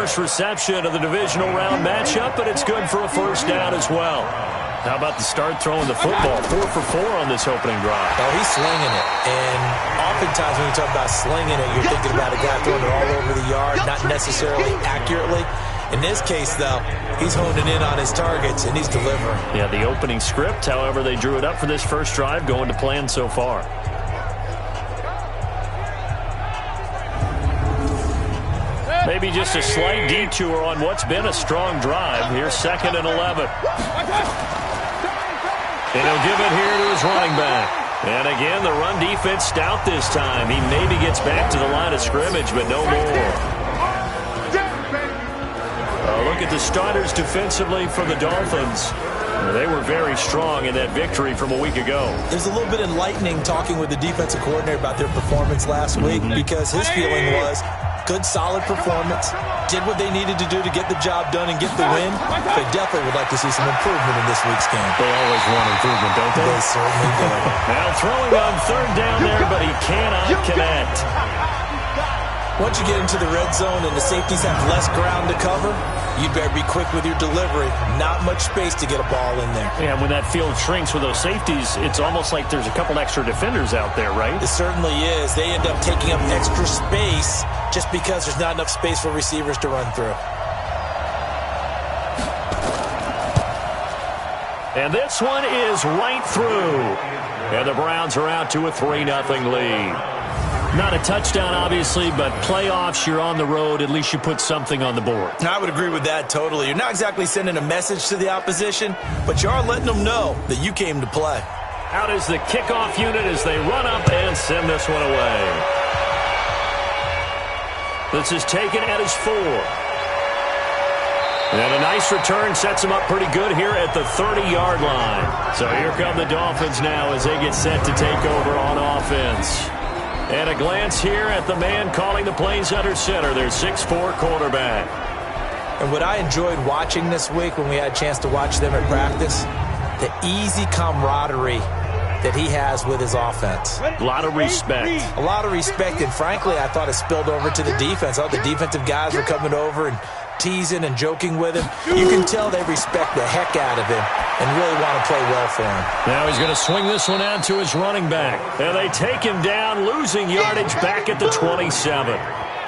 first reception of the divisional round matchup, but it's good for a first down as well. How about the start throwing the football? 4 for 4 on this opening drive. Oh, he's slinging it. And oftentimes when you talk about slinging it, you're thinking about a guy throwing it all over the yard, not necessarily accurately. In this case, though, he's honing in on his targets, and he's delivering. Yeah, the opening script, however, they drew it up for this first drive, going to plan so far. Maybe just a slight detour on what's been a strong drive. Here's 2nd and 11. And he'll give it here to his running back. And again, the run defense stout this time. He maybe gets back to the line of scrimmage, but no more. Look at the starters defensively for the Dolphins. They were very strong in that victory from a week ago. It was a little bit enlightening talking with the defensive coordinator about their performance last week because his feeling was good, solid performance, did what they needed to do to get the job done and get the win. They definitely would like to see some improvement in this week's game. They always want improvement, don't they? They certainly do. Now throwing on 3rd down there, but he cannot connect. Once you get into the red zone and the safeties have less ground to cover, you better be quick with your delivery. Not much space to get a ball in there. Yeah, when that field shrinks with those safeties, it's almost like there's a couple extra defenders out there, right? It certainly is. They end up taking up extra space just because there's not enough space for receivers to run through. And this one is right through. And the Browns are out to a 3-0 lead. Not a touchdown, obviously, but playoffs, you're on the road. At least you put something on the board. I would agree with that totally. You're not exactly sending a message to the opposition, but you are letting them know that you came to play. Out is the kickoff unit as they run up and send this one away. This is taken at his 4. And a nice return sets him up pretty good here at the 30-yard line. So here come the Dolphins now as they get set to take over on offense. And a glance here at the man calling the plays under center, their 6'4" quarterback. And what I enjoyed watching this week when we had a chance to watch them at practice, the easy camaraderie that he has with his offense. A lot of respect. A lot of respect, and frankly, I thought it spilled over to the defense. All the defensive guys were coming over and teasing and joking with him. You can tell they respect the heck out of him and really want to play well for him. Now he's going to swing this one out to his running back. And they take him down, losing yardage back at the 27.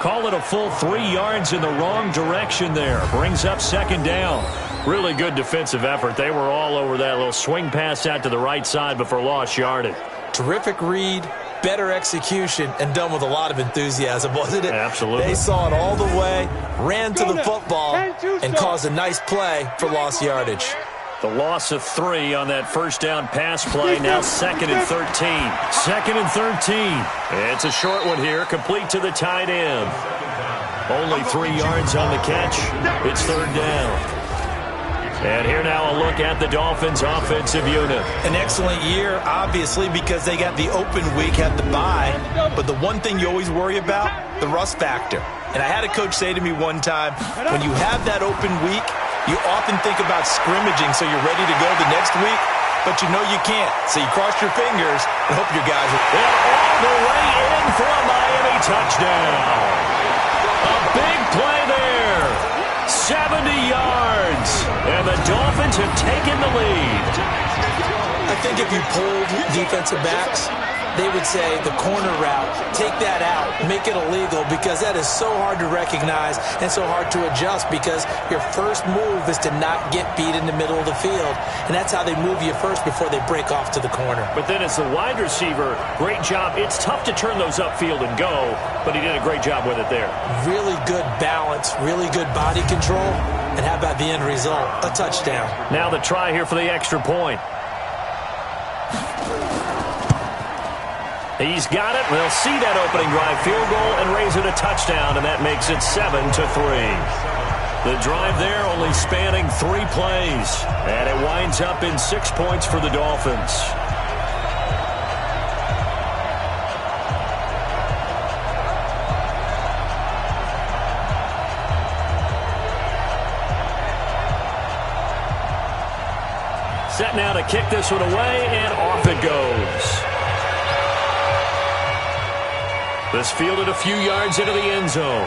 Call it a full 3 yards in the wrong direction there. Brings up 2nd down. Really good defensive effort. They were all over that little swing pass out to the right side before lost yardage. Terrific read, better execution, and done with a lot of enthusiasm, wasn't it? Absolutely. They saw it all the way, ran to the football, and caused a nice play for lost yardage. The loss of 3 on that first down pass play. Now 2nd and 13. 2nd and 13. It's a short one here, complete to the tight end. Only 3 yards on the catch. It's 3rd down. And here now a look at the Dolphins' offensive unit. An excellent year, obviously, because they got the open week, had the bye. But the one thing you always worry about, the rust factor. And I had a coach say to me one time, when you have that open week, you often think about scrimmaging so you're ready to go the next week, but you know you can't. So you cross your fingers and hope your guys are... And all the way in for a Miami touchdown. A big play there. 70 yards. And the Dolphins have taken the lead. I think if you pulled defensive backs, they would say the corner route, take that out, make it illegal, because that is so hard to recognize and so hard to adjust, because your first move is to not get beat in the middle of the field. And that's how they move you first before they break off to the corner. But then as the wide receiver, great job. It's tough to turn those upfield and go, but he did a great job with it there. Really good balance, really good body control. And how about the end result? A touchdown. Now the try here for the extra point. He's got it. We'll see that opening drive field goal and raise it a touchdown, and that makes it 7-3. The drive there only spanning 3 plays, and it winds up in 6 points for the Dolphins. Set now to kick this one away, and off it goes. This fielded a few yards into the end zone.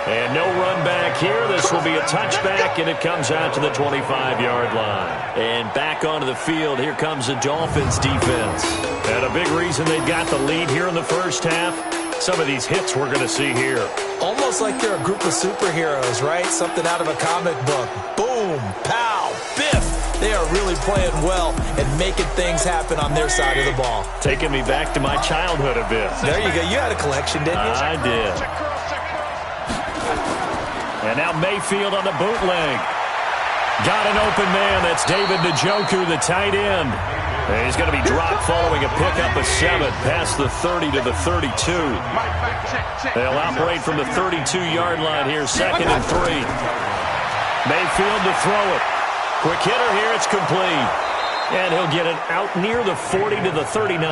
And no run back here. This will be a touchback, and it comes out to the 25-yard line. And back onto the field, here comes the Dolphins defense. And a big reason they've got the lead here in the first half, some of these hits we're going to see here. Almost like they're a group of superheroes, right? Something out of a comic book. Boom, pow, biff. They are really playing well and making things happen on their side of the ball. Taking me back to my childhood a bit. There you go. You had a collection, didn't you? I did. And now Mayfield on the bootleg. Got an open man. That's David Njoku, the tight end. And he's going to be dropped following a pickup of 7 past the 30 to the 32. They'll operate from the 32-yard line here, 2nd and 3. Mayfield to throw it. Quick hitter here. It's complete. And he'll get it out near the 40 to the 39.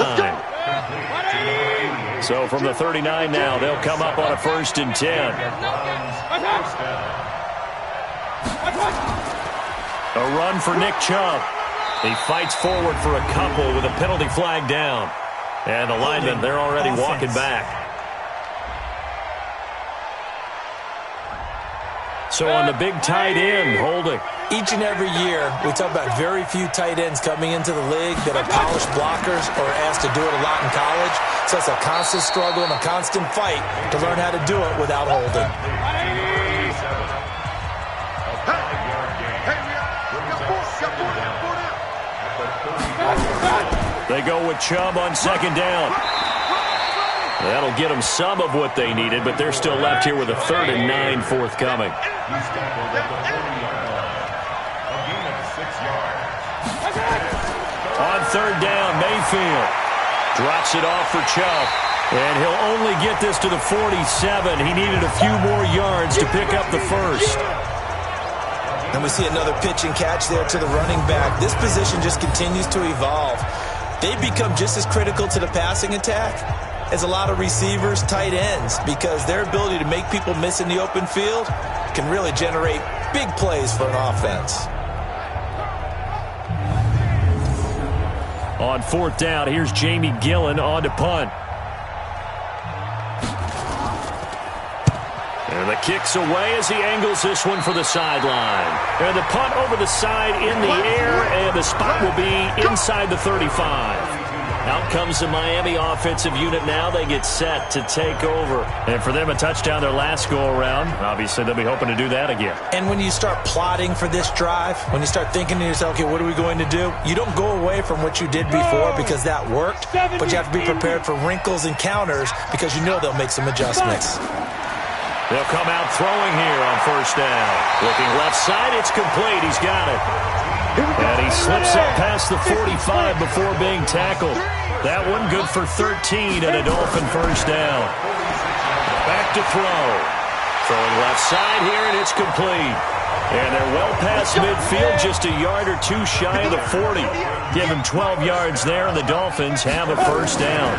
So from the 39 now, they'll come up on a 1st and 10. A run for Nick Chubb. He fights forward for a couple with a penalty flag down. And the linemen, they're already walking back. So on the big tight end, holding. Each and every year, we talk about very few tight ends coming into the league that are polished blockers or asked to do it a lot in college. So it's a constant struggle and a constant fight to learn how to do it without holding. They go with Chubb on 2nd down. That'll get them some of what they needed, but they're still left here with a 3rd and 9 forthcoming. On 3rd down, Mayfield drops it off for Chubb. And he'll only get this to the 47. He needed a few more yards to pick up the 1st. And we see another pitch and catch there to the running back. This position just continues to evolve. They become just as critical to the passing attack as a lot of receivers, tight ends, because their ability to make people miss in the open field can really generate big plays for an offense. On 4th down, here's Jamie Gillen on to punt. And the kick's away as he angles this one for the sideline. And the punt over the side in the air, and the spot will be inside the 35. Out comes the Miami offensive unit now. They get set to take over. And for them, a touchdown their last go-around. Obviously, they'll be hoping to do that again. And when you start plotting for this drive, when you start thinking to yourself, okay, what are we going to do? You don't go away from what you did before because that worked, but you have to be prepared for wrinkles and counters because you know they'll make some adjustments. They'll come out throwing here on 1st down. Looking left side, it's complete. He's got it. And he slips up past the 45 before being tackled. That one good for 13 and a Dolphin 1st down. Back to throw. Throwing left side here, and it's complete. And they're well past midfield, just a yard or two shy of the 40. Give him 12 yards there, and the Dolphins have a 1st down.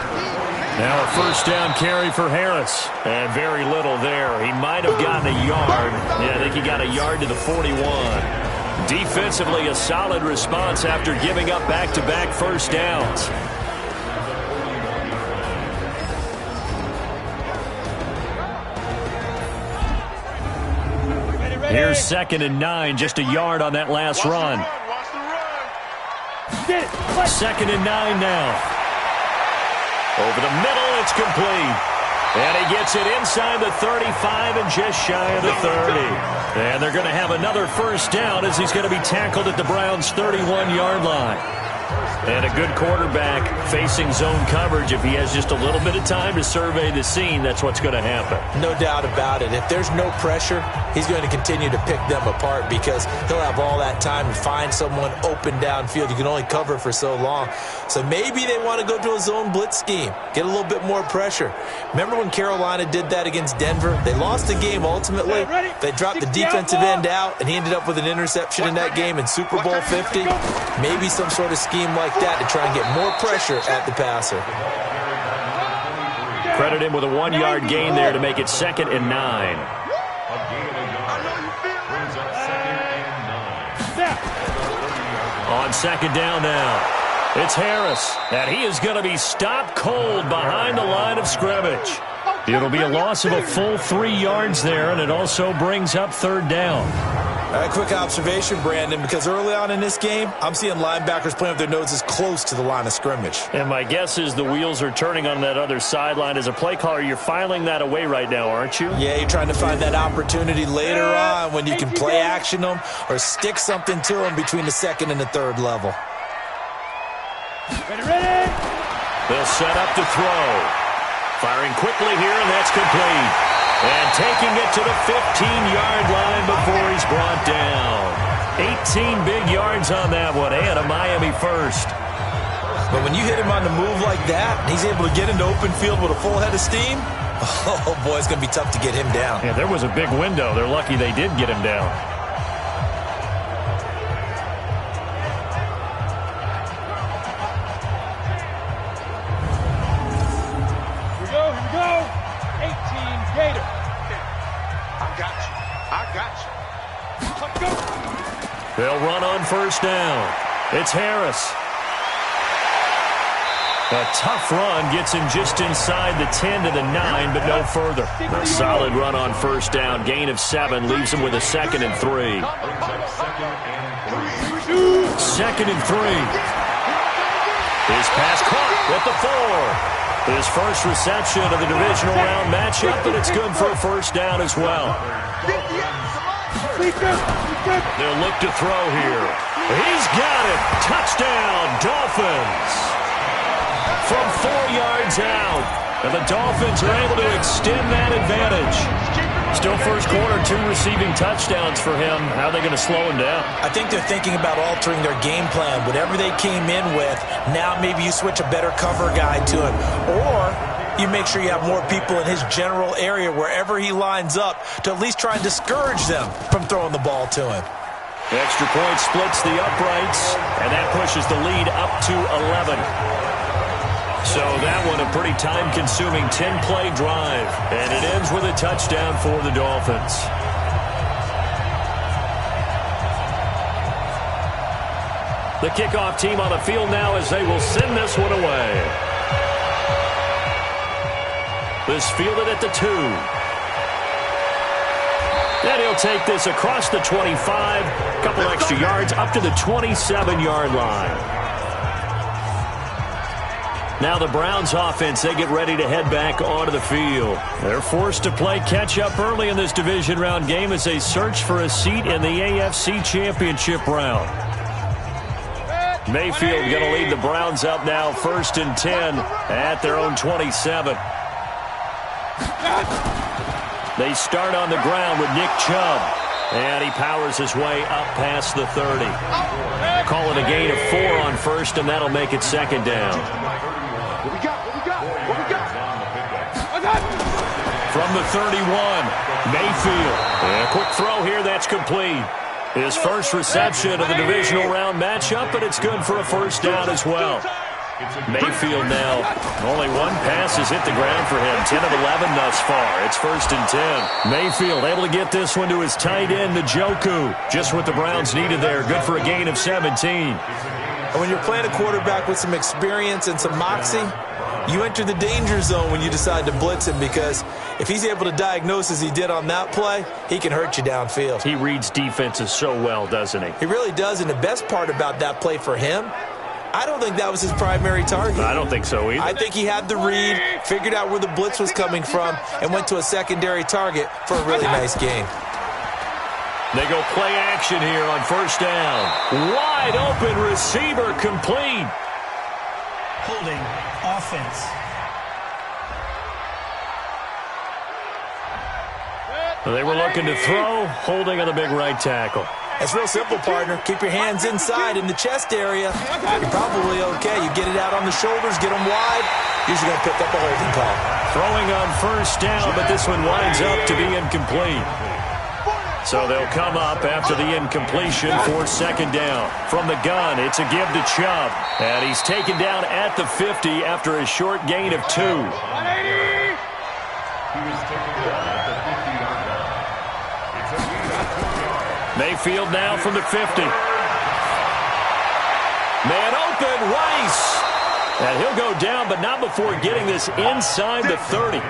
Now a 1st down carry for Harris. And very little there. He might have gotten a yard. Yeah, I think he got a yard to the 41. Defensively, a solid response after giving up back-to-back 1st downs. Here's 2nd and 9, just a yard on that last run. 2nd and 9 now. Over the middle, it's complete. And he gets it inside the 35 and just shy of the 30. And they're going to have another 1st down as he's going to be tackled at the Browns' 31-yard line. And a good quarterback facing zone coverage. If he has just a little bit of time to survey the scene, that's what's going to happen. No doubt about it. If there's no pressure, he's going to continue to pick them apart because he'll have all that time to find someone open downfield. You can only cover for so long. So maybe they want to go to a zone blitz scheme, get a little bit more pressure. Remember when Carolina did that against Denver? They lost the game ultimately. They dropped the defensive end out, and he ended up with an interception in that game in Super Bowl 50. Maybe some sort of scheme like that to try and get more pressure at the passer. Credit him with a 1-yard gain there to make it 2nd and 9. On 2nd down now. It's Harris, and he is going to be stopped cold behind the line of scrimmage. It'll be a loss of a full 3 yards there, and it also brings up third down. A quick observation, Brandon, because early on in this game, I'm seeing linebackers playing with their noses close to the line of scrimmage. And my guess is the wheels are turning on that other sideline. As a play caller, you're filing that away right now, aren't you? Yeah, you're trying to find that opportunity later on when you can play action them or stick something to them between the second and the third level. Ready. They'll set up to throw. Firing quickly here, and that's complete. And taking it to the 15-yard line before he's brought down. 18 big yards on that one, and a Miami first. But when you hit him on the move like that, he's able to get into open field with a full head of steam, oh, boy, it's going to be tough to get him down. Yeah, there was a big window. They're lucky they did get him down. Here we go. 18 Gator. I got you. Let's go. They'll run on first down. It's Harris. A tough run gets him just inside the 10 to the 9, but no further. A solid run on first down. Gain of 7 leaves him with a 2nd and 3. 2nd and 3. His pass caught at the 4. His first reception of the divisional round matchup, and it's good for a first down as well. They'll look to throw here. He's got it. Touchdown, Dolphins. From 4 yards out. And the Dolphins are able to extend that advantage. Still first quarter, 2 receiving touchdowns for him. How are they going to slow him down? I think they're thinking about altering their game plan. Whatever they came in with, now maybe you switch a better cover guy to him. Or you make sure you have more people in his general area wherever he lines up to at least try and discourage them from throwing the ball to him. Extra point splits the uprights, and that pushes the lead up to 11. So that one a pretty time-consuming 10-play drive, and it ends with a touchdown for the Dolphins. The kickoff team on the field now as they will send this one away. This fielded at the 2. And he'll take this across the 25, a couple extra yards up to the 27-yard line. Now the Browns offense, they get ready to head back onto the field. They're forced to play catch-up early in this division round game as they search for a seat in the AFC Championship round. Mayfield going to lead the Browns up now, 1st and 10 at their own 27. They start on the ground with Nick Chubb, and he powers his way up past the 30. Call it a gain of 4 on first, and that'll make it 2nd down. What we got? From the 31, Mayfield. And a quick throw here, that's complete. His first reception of the divisional round matchup, and it's good for a first down as well. Mayfield now, only 1 pass has hit the ground for him. 10 of 11 thus far. It's 1st and 10. Mayfield able to get this one to his tight end, Njoku. Just what the Browns needed there. Good for a gain of 17. And when you're playing a quarterback with some experience and some moxie, you enter the danger zone when you decide to blitz him, because if he's able to diagnose as he did on that play, he can hurt you downfield. He reads defenses so well, doesn't he? He really does, and the best part about that play for him, I don't think that was his primary target. I don't think so either. I think he had the read, figured out where the blitz was coming from, and went to a secondary target for a really nice gain. They go play action here on first down. Wide open receiver complete. Holding offense. They were looking to throw, holding on the big right tackle. It's real simple, partner. Keep your hands inside in the chest area. You're probably okay. You get it out on the shoulders, get them wide. Usually going to pick up a holding call. Throwing on first down, but this one winds up to be incomplete. So they'll come up after the incompletion for 2nd down. From the gun, it's a give to Chubb. And he's taken down at the 50 after a short gain of 2. Mayfield now from the 50. Man open, Rice. And he'll go down, but not before getting this inside the 30.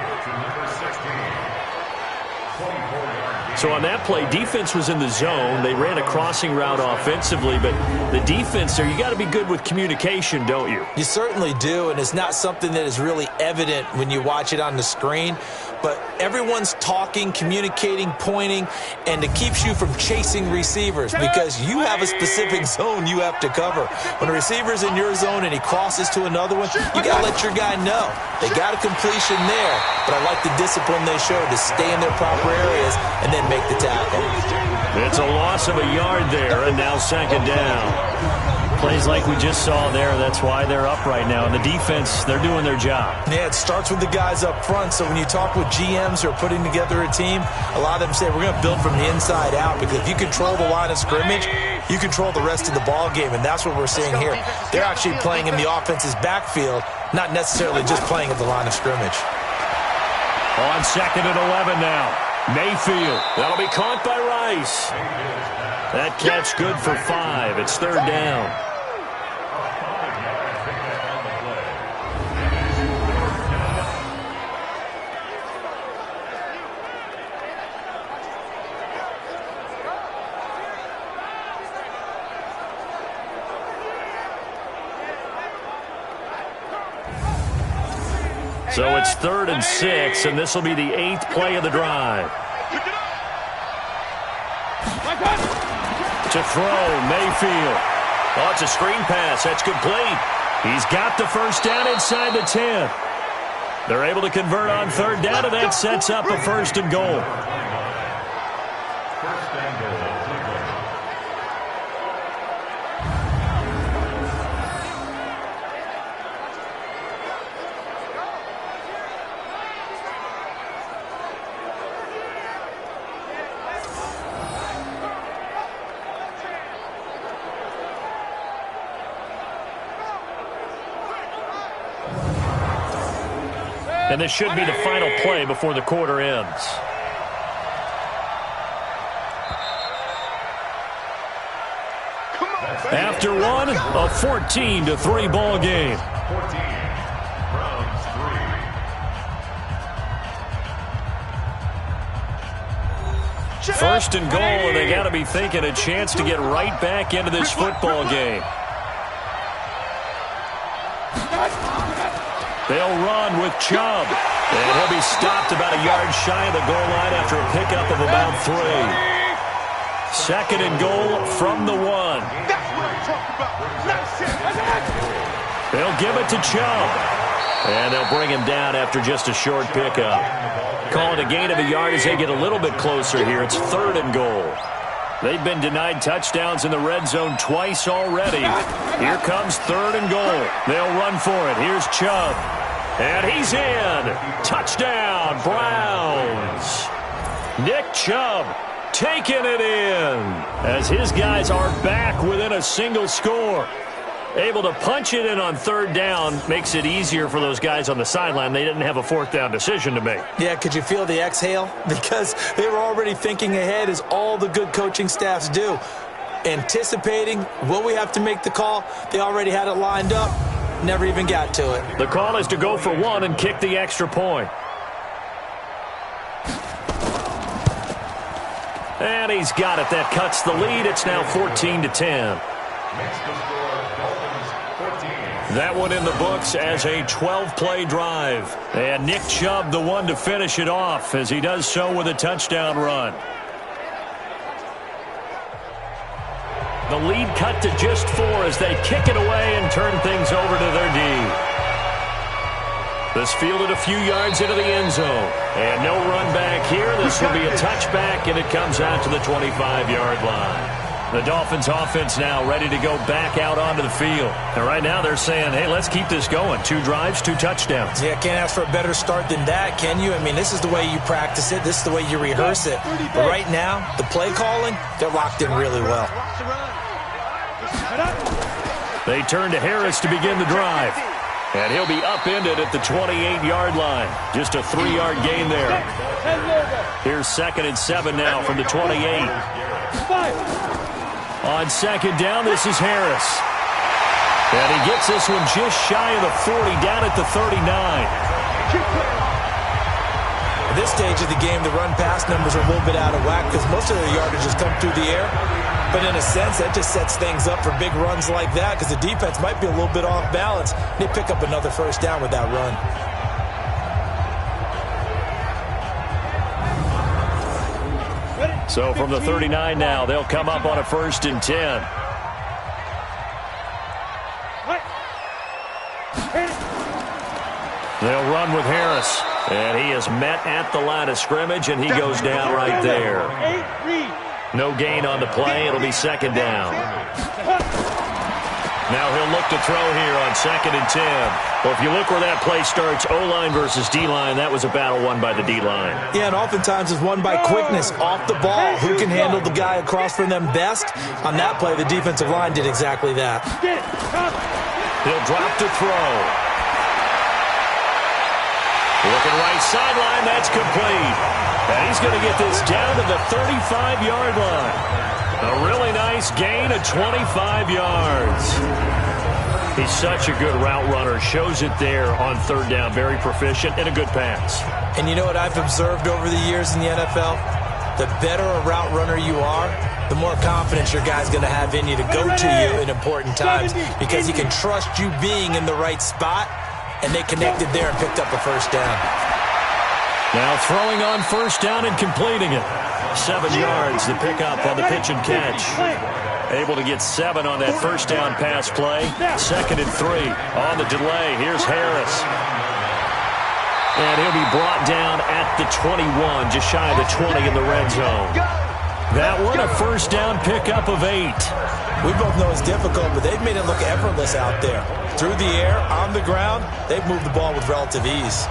So on that play, defense was in the zone. They ran a crossing route offensively, but the defense there, you got to be good with communication, don't you? You certainly do, and it's not something that is really evident when you watch it on the screen. But everyone's talking, communicating, pointing, and it keeps you from chasing receivers because you have a specific zone you have to cover. When a receiver's in your zone and he crosses to another one, you got to let your guy know. They got a completion there, but I like the discipline they showed to stay in their proper areas and then make the tackle. It's a loss of a yard there, and now second down. Plays like we just saw there. That's why they're up right now. And the defense, they're doing their job. Yeah, it starts with the guys up front. So when you talk with GMs who are putting together a team, a lot of them say we're going to build from the inside out because if you control the line of scrimmage, you control the rest of the ball game, and that's what we're seeing here. They're actually playing in the offense's backfield, not necessarily just playing at the line of scrimmage. On second and 11 now. Mayfield. That'll be caught by Rice. That catch good for 5. It's third down. So it's 3rd and 6, and this will be the 8th play of the drive. To throw, Mayfield. Oh, it's a screen pass. That's complete. He's got the first down inside the 10. They're able to convert on third down, and that sets up a 1st and goal. And this should be the final play before the quarter ends. After one, a 14-3 ball game. 14, round 3. 1st and goal, and they got to be thinking a chance to get right back into this football game. They'll run with Chubb. And he'll be stopped about a yard shy of the goal line after a pickup of about 3. 2nd and goal from the 1. They'll give it to Chubb. And they'll bring him down after just a short pickup. Call it a gain of a yard as they get a little bit closer here. It's 3rd and goal. They've been denied touchdowns in the red zone twice already. Here comes 3rd and goal. They'll run for it. Here's Chubb. And he's in. Touchdown, Browns. Nick Chubb taking it in as his guys are back within a single score. Able to punch it in on 3rd down makes it easier for those guys on the sideline. They didn't have a 4th down decision to make. Yeah, could you feel the exhale? Because they were already thinking ahead, as all the good coaching staffs do. Anticipating, will we have to make the call? They already had it lined up. Never even got to it. The call is to go for 1 and kick the extra point. And he's got it. That cuts the lead. It's now 14-10. That one in the books as a 12-play drive. And Nick Chubb, the one to finish it off, as he does so with a touchdown run. The lead cut to just 4 as they kick it away and turn things over to their D. This fielded a few yards into the end zone. And no run back here. This will be a touchback, and it comes out to the 25-yard line. The Dolphins offense now ready to go back out onto the field. And right now they're saying, hey, let's keep this going. 2 drives, 2 touchdowns. Yeah, can't ask for a better start than that, can you? I mean, this is the way you practice it. This is the way you rehearse it. But right now, the play calling, they're locked in really well. They turn to Harris to begin the drive. And he'll be upended at the 28-yard line. Just a 3-yard gain there. Here's 2nd and 7 now from the 28. On 2nd down, this is Harris. And he gets this one just shy of the 40, down at the 39. this stage of the game, the run-pass numbers are a little bit out of whack because most of their yardage has come through the air. But in a sense, that just sets things up for big runs like that because the defense might be a little bit off balance. They pick up another first down with that run. So from the 39 now, they'll come up on a 1st and 10. They'll run with Harris. And he is met at the line of scrimmage, and he goes down right there. No gain on the play. It'll be 2nd down. Now he'll look to throw here on 2nd and 10. Well, if you look where that play starts, O-line versus D-line, that was a battle won by the D-line. Yeah, and oftentimes it's won by quickness off the ball. Who can handle the guy across from them best? On that play, the defensive line did exactly that. He'll drop to throw. Looking right sideline, that's complete. And he's going to get this down to the 35-yard line. A really nice gain of 25 yards. He's such a good route runner. Shows it there on 3rd down. Very proficient and a good pass. And you know what I've observed over the years in the NFL? The better a route runner you are, the more confidence your guy's going to have in you to go to you in important times because he can trust you being in the right spot. And they connected there and picked up a first down. Now throwing on 1st down and completing it. 7 yards, the pickup on the pitch and catch. Able to get 7 on that 1st down pass play. 2nd and 3 on the delay. Here's Harris. And he'll be brought down at the 21, just shy of the 20 in the red zone. That one, a 1st down pickup of 8. We both know it's difficult, but they've made it look effortless out there. Through the air, on the ground, they've moved the ball with relative ease.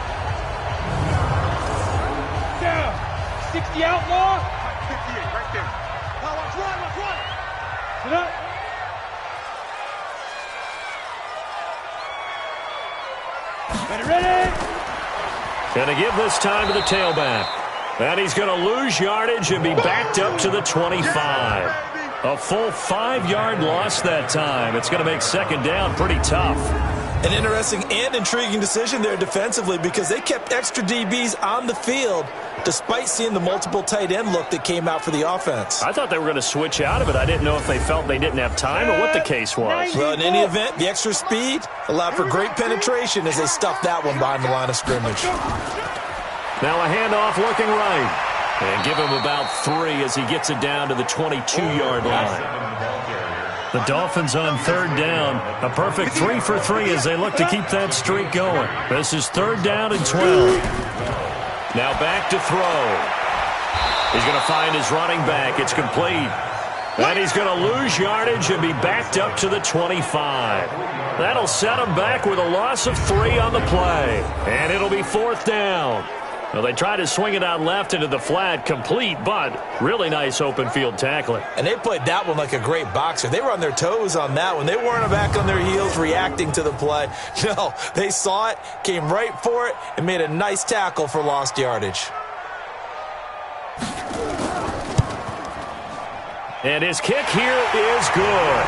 60 outlaw. 58 right there. Now watch one. Sit up. Ready. Going to give this time to the tailback. And he's going to lose yardage and be backed up to the 25. A full 5-yard loss that time. It's going to make 2nd down pretty tough. An interesting and intriguing decision there defensively because they kept extra DBs on the field despite seeing the multiple tight end look that came out for the offense. I thought they were going to switch out of it. I didn't know if they felt they didn't have time or what the case was. Well, in any event, the extra speed allowed for great penetration as they stuffed that one behind the line of scrimmage. Now a handoff looking right. And give him about 3 as he gets it down to the 22-yard line. The Dolphins on 3rd down. A perfect 3 for 3 as they look to keep that streak going. This is 3rd down and 12. Now back to throw. He's going to find his running back. It's complete. And he's going to lose yardage and be backed up to the 25. That'll set him back with a loss of 3 on the play. And it'll be 4th down. Well, they tried to swing it out left into the flat, complete, but really nice open field tackling. And they played that one like a great boxer. They were on their toes on that one. They weren't back on their heels reacting to the play. No, they saw it, came right for it, and made a nice tackle for lost yardage. And his kick here is good.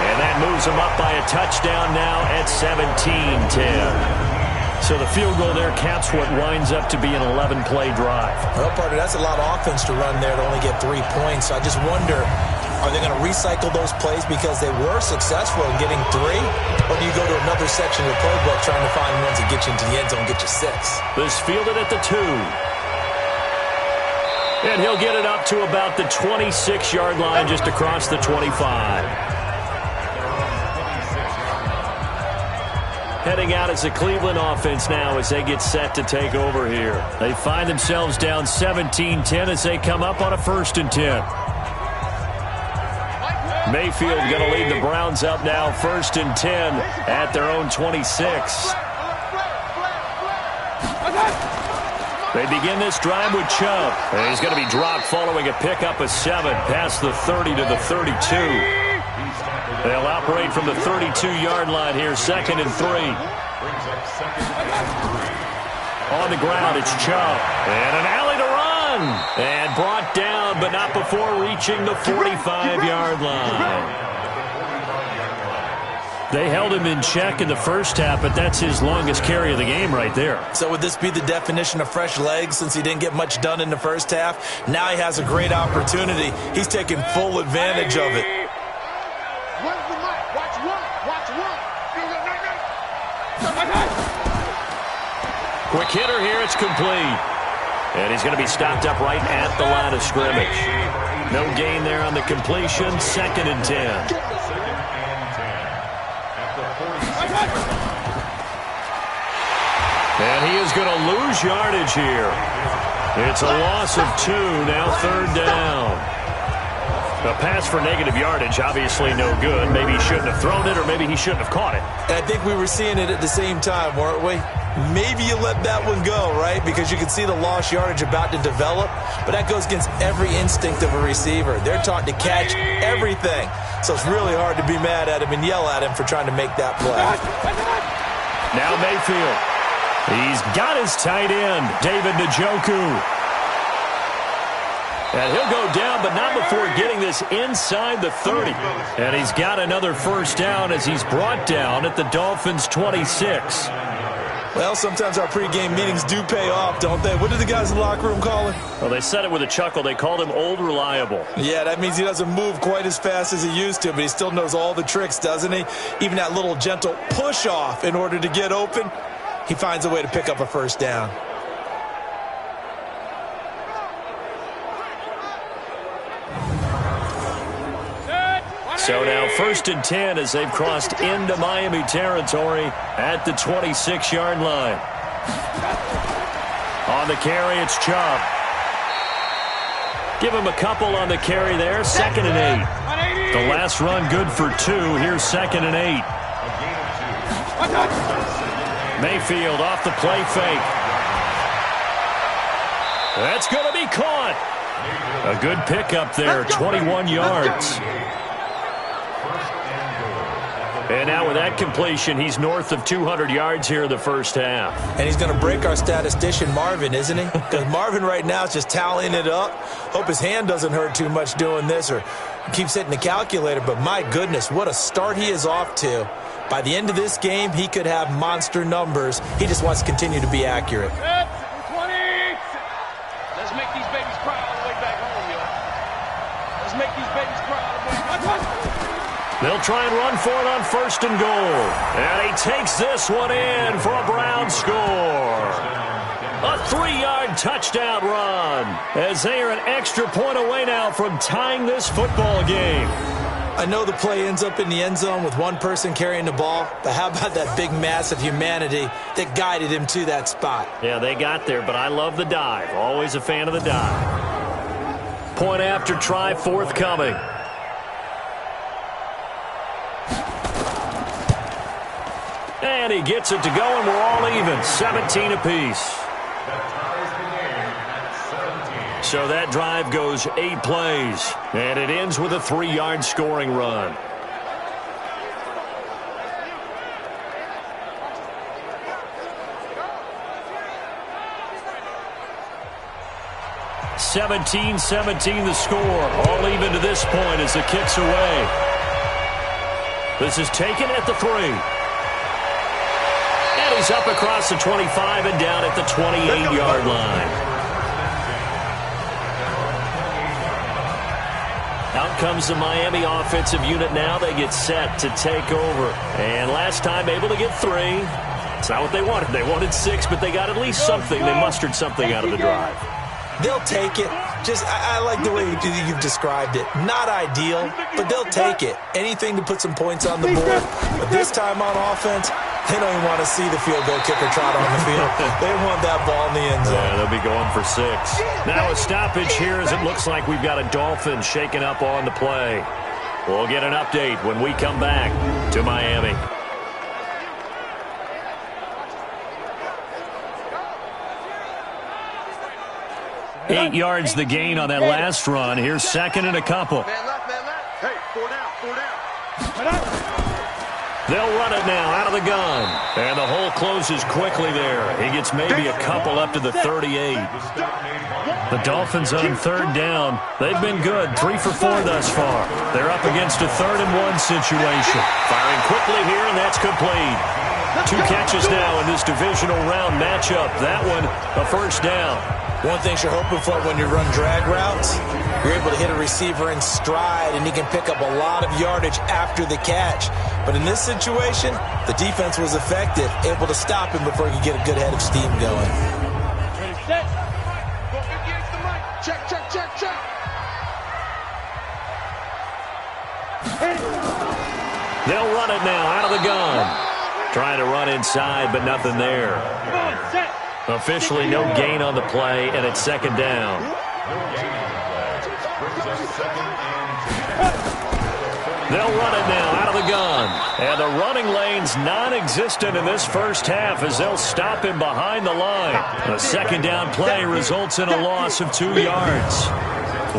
And that moves him up by a touchdown now at 17-10. So the field goal there caps what winds up to be an 11-play drive. Well, partner, that's a lot of offense to run there to only get 3 points. So I just wonder, are they going to recycle those plays because they were successful in getting 3? Or do you go to another section of the playbook trying to find ones that get you into the end zone and get you 6? This fielded at the 2. And he'll get it up to about the 26-yard line just across the 25. Heading out as the Cleveland offense now as they get set to take over here. They find themselves down 17-10 as they come up on a 1st and 10. Mayfield going to lead the Browns up now 1st and 10 at their own 26. They begin this drive with Chubb. And he's going to be dropped following a pickup of 7 past the 30 to the 32. They'll operate from the 32-yard line here, 2nd and 3. On the ground, it's Chubb. And an alley to run. And brought down, but not before reaching the 45-yard line. They held him in check in the first half, but that's his longest carry of the game right there. So would this be the definition of fresh legs since he didn't get much done in the first half? Now he has a great opportunity. He's taking full advantage of it. Where's the mic? Watch one. Watch one. Quick hitter here. It's complete. And he's going to be stopped up right at the line of scrimmage. No gain there on the completion. 2nd and 10. And he is going to lose yardage here. It's a loss of 2, now 3rd down. A pass for negative yardage, obviously no good. Maybe he shouldn't have thrown it, or maybe he shouldn't have caught it. And I think we were seeing it at the same time, weren't we? Maybe you let that one go, right? Because you can see the lost yardage about to develop, but that goes against every instinct of a receiver. They're taught to catch everything. So it's really hard to be mad at him and yell at him for trying to make that play. Now Mayfield. He's got his tight end, David Njoku. And he'll go down, but not before getting this inside the 30. And he's got another first down as he's brought down at the Dolphins' 26. Well, sometimes our pregame meetings do pay off, don't they? What did the guys in the locker room call him? Well, they said it with a chuckle. They called him Old Reliable. Yeah, that means he doesn't move quite as fast as he used to, but he still knows all the tricks, doesn't he? Even that little gentle push-off in order to get open, he finds a way to pick up a first down. So now 1st and 10 as they've crossed into Miami territory at the 26-yard line. On the carry, it's Chubb. Give him a couple on the carry there. 2nd and 8. The last run good for 2. Here's 2nd and 8. Mayfield off the play fake. That's going to be caught. A good pickup there, 21 yards. And now with that completion, he's north of 200 yards here in the first half. And he's going to break our statistician, Marvin, isn't he? Because Marvin right now is just tallying it up. Hope his hand doesn't hurt too much doing this or keeps hitting the calculator. But my goodness, what a start he is off to. By the end of this game, he could have monster numbers. He just wants to continue to be accurate. Let's make these babies cry all the way back home, yo. Let's make these babies cry all the way back home. They'll try and run for it on 1st and goal. And he takes this one in for a Brown score. A 3-yard touchdown run as they are an extra point away now from tying this football game. I know the play ends up in the end zone with one person carrying the ball, but how about that big mass of humanity that guided him to that spot? Yeah, they got there, but I love the dive. Always a fan of the dive. Point after try forthcoming. And he gets it to go, and we're all even. 17 apiece. So that drive goes 8 plays, and it ends with a 3-yard scoring run. (17-17) the score. All even to this point as the kick's away. This is taken at the 3. And he's up across the 25 and down at the 28-yard line. Out comes the Miami offensive unit now. They get set to take over. And last time able to get 3. It's not what they wanted. They wanted 6, but they got at least something. They mustered something out of the drive. They'll take it. I like the way you've described it. Not ideal, but they'll take it. Anything to put some points on the board. But this time on offense, they don't even want to see the field goal kicker trot on the field. They want that ball in the end zone. Yeah, they'll be going for 6. Now a stoppage here as it looks like we've got a Dolphin shaking up on the play. We'll get an update when we come back to Miami. Eight yards the gain on that last run. Here's 2nd and a couple. Man left, man left. Hey, 4 down, 4 down. They'll run it now out of the gun. And the hole closes quickly there. He gets maybe a couple up to the 38. The Dolphins on third down. They've been good, 3 for 4 thus far. They're up against a 3rd-and-1 situation. Firing quickly here, and that's complete. 2 catches now in this divisional round matchup. That one, a first down. One thing you're hoping for when you run drag routes, you're able to hit a receiver in stride, and he can pick up a lot of yardage after the catch. But in this situation, the defense was effective, able to stop him before he could get a good head of steam going. Ready, set. Go against the mic. Check, check, check, check. They'll run it now out of the gun. Trying to run inside, but nothing there. Come on, set. Officially no gain on the play, and it's 2nd down. They'll run it now out of the gun. And the running lane's non-existent in this first half as they'll stop him behind the line. The 2nd down play results in a loss of 2 yards.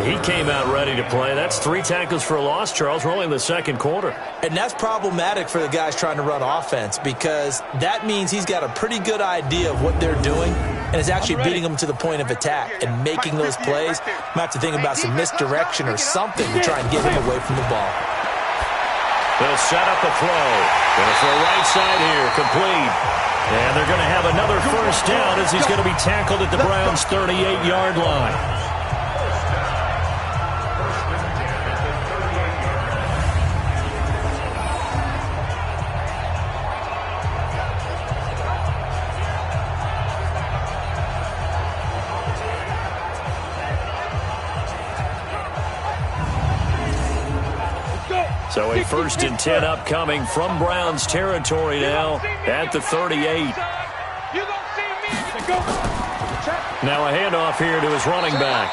He came out ready to play. That's 3 tackles for a loss, Charles. We're only in the 2nd quarter. And that's problematic for the guys trying to run offense because that means he's got a pretty good idea of what they're doing and is actually beating them to the point of attack and making those plays. Might have to think about some misdirection or something to try and get him away from the ball. They'll set up the throw. Going to throw right side here, complete. And they're going to have another first down as he's going to be tackled at the Browns' 38-yard line. So a 1st and 10 upcoming from Browns territory now at the 38. Now a handoff here to his running back.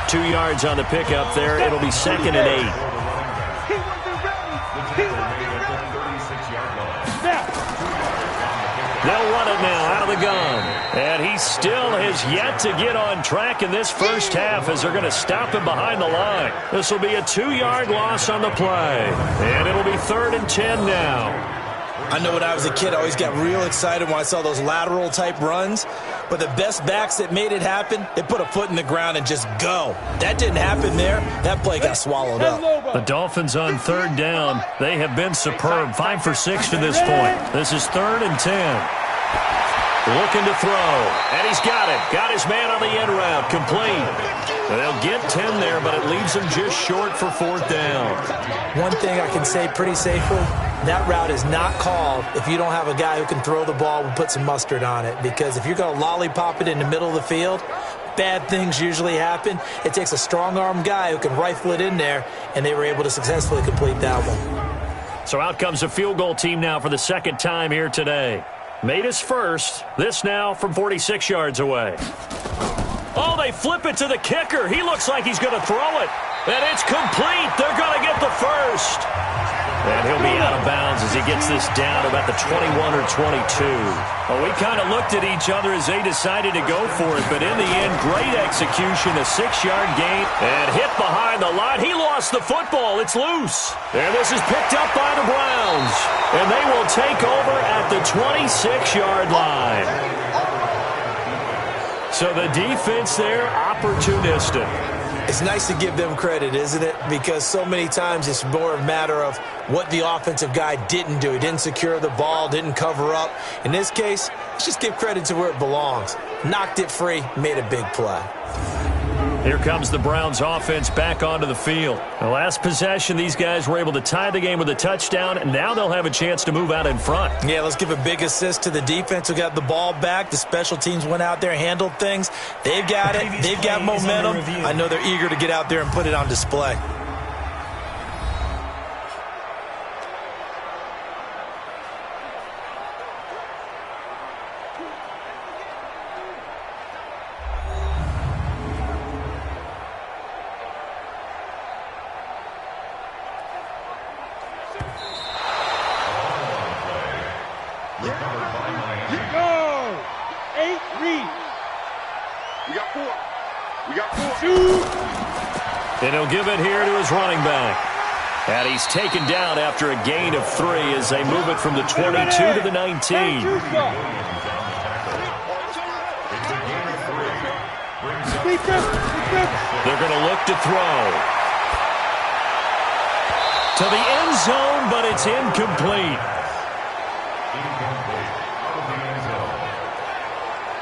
2 yards on the pickup there. It'll be 2nd and 8. They'll run it now out of the gun. And he still has yet to get on track in this first half as they're going to stop him behind the line. This will be a 2-yard loss on the play. And it'll be 3rd and 10 now. I know when I was a kid, I always got real excited when I saw those lateral-type runs. But the best backs that made it happen, they put a foot in the ground and just go. That didn't happen there. That play got swallowed up. The Dolphins on 3rd down. They have been superb. 5 for 6 to this point. This is 3rd and 10. Looking to throw. And he's got it. Got his man on the end route. Complete. They'll get 10 there, but it leaves him just short for 4th down. One thing I can say pretty safely, that route is not called if you don't have a guy who can throw the ball and put some mustard on it. Because if you're going to lollipop it in the middle of the field, bad things usually happen. It takes a strong-arm guy who can rifle it in there, and they were able to successfully complete that one. So out comes a field goal team now for the 2nd time here today. Made his first. This now from 46 yards away. Oh, they flip it to the kicker. He looks like he's going to throw it. And it's complete. They're going to get the first. And he'll be out of bounds as he gets this down about the 21 or 22. Well, we kind of looked at each other as they decided to go for it. But in the end, great execution, a 6-yard gain, and hit behind the line. He lost the football. It's loose. And this is picked up by the Browns. And they will take over at the 26-yard line. So the defense there, opportunistic. It's nice to give them credit, isn't it? Because so many times it's more a matter of what the offensive guy didn't do. He didn't secure the ball, didn't cover up. In this case, let's just give credit to where it belongs. Knocked it free, made a big play. Here comes the Browns offense back onto the field. The last possession, these guys were able to tie the game with a touchdown, and now they'll have a chance to move out in front. Yeah, let's give a big assist to the defense who got the ball back. The special teams went out there, handled things. They've got it. They've got momentum. I know they're eager to get out there and put it on display. And he'll give it here to his running back. And he's taken down after a gain of 3 as they move it from the 22 to the 19. They're going to look to throw. To the end zone, but it's incomplete.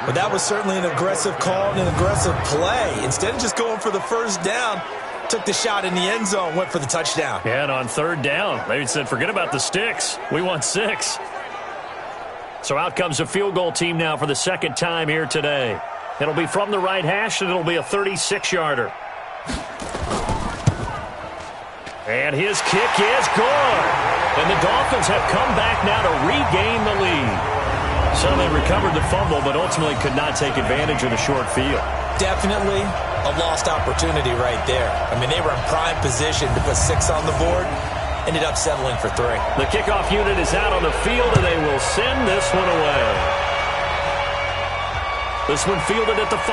But that was certainly an aggressive call and an aggressive play. Instead of just going for the first down, took the shot in the end zone, went for the touchdown. Yeah, and on third down, they said, forget about the sticks. We want 6. So out comes a field goal team now for the second time here today. It'll be from the right hash, and it'll be a 36-yarder. And his kick is good. And the Dolphins have come back now to regain the lead. So they recovered the fumble, but ultimately could not take advantage of the short field. Definitely a lost opportunity right there. I mean, they were in prime position to put 6 on the board. Ended up settling for 3. The kickoff unit is out on the field, and they will send this one away. This one fielded at the 5.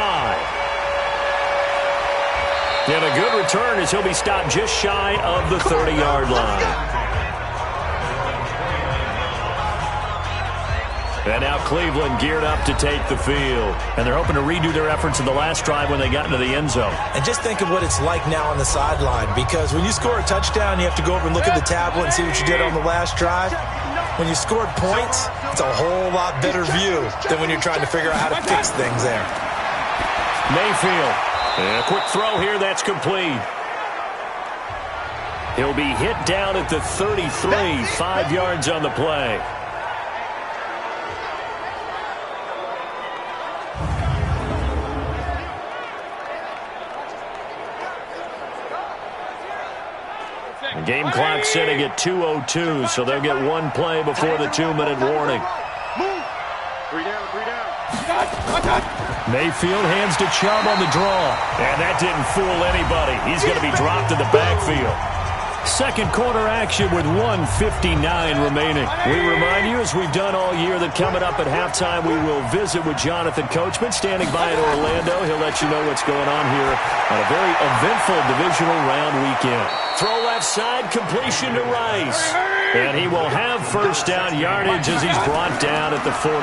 And a good return as he'll be stopped just shy of the 30-yard line. And now Cleveland geared up to take the field. And they're hoping to redo their efforts in the last drive when they got into the end zone. And just think of what it's like now on the sideline, because when you score a touchdown, you have to go over and look at the tablet and see what you did on the last drive. When you scored points, it's a whole lot better view than when you're trying to figure out how to fix things there. Mayfield. And a quick throw here, that's complete. He'll be hit down at the 33, 5 yards on the play. The game clock sitting at 2:02, so they'll get one play before the 2-minute warning. Three down. Mayfield hands to Chubb on the draw. And that didn't fool anybody. He's going to be dropped in the backfield. Second quarter action with 1:59 remaining. We remind you, as we've done all year, that coming up at halftime, we will visit with Jonathan Coachman standing by in Orlando. He'll let you know what's going on here on a very eventful divisional round weekend. Throw left side, completion to Rice. And he will have first down yardage as he's brought down at the 41.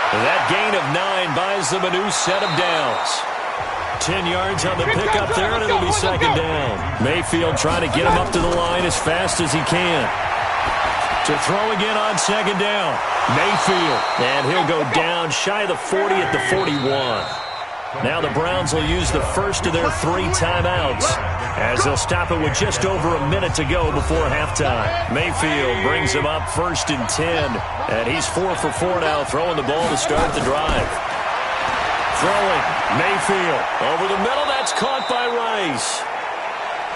That gain of 9 buys them a new set of downs. 10 yards on the pickup there, and it'll be second down. Mayfield trying to get him up to the line as fast as he can. To throw again on second down. Mayfield. And he'll go down shy of the 40 at the 41. Now the Browns will use the first of their 3 timeouts as they'll stop it with just over a minute to go before halftime. Mayfield brings him up first and 10. And he's 4 for 4 now, throwing the ball to start the drive. Throwing, Mayfield. Over the middle, that's caught by Rice.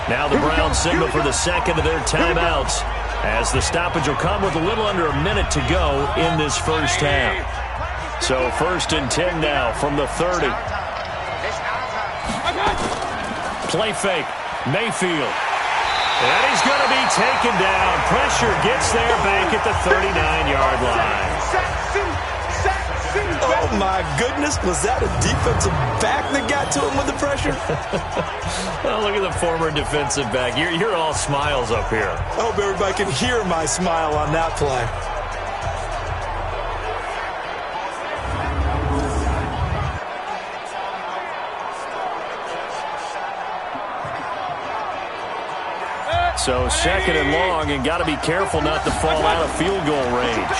Now the Browns signal for the second of their timeouts as the stoppage will come with a little under a minute to go in this first half. So first and 10 now from the 30. Play fake, Mayfield. And he's going to be taken down. Pressure gets there back at the 39-yard line. Oh, my goodness. Was that a defensive back that got to him with the pressure? Well, look at the former defensive back. You're all smiles up here. I hope everybody can hear my smile on that play. So second and long, and got to be careful not to fall out of field goal range.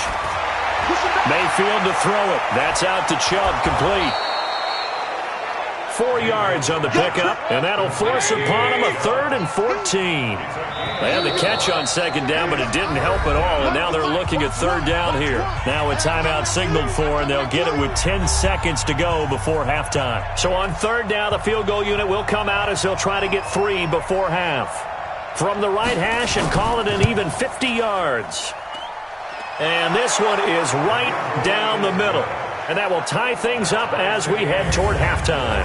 Mayfield to throw it. That's out to Chubb, complete. 4 yards on the pickup, and that'll force upon him a 3rd and 14. They had the catch on second down, but it didn't help at all, and now they're looking at third down here. Now a timeout signaled for, and they'll get it with 10 seconds to go before halftime. So on third down, the field goal unit will come out as they'll try to get 3 before half. From the right hash and call it an even 50 yards. And this one is right down the middle. And that will tie things up as we head toward halftime.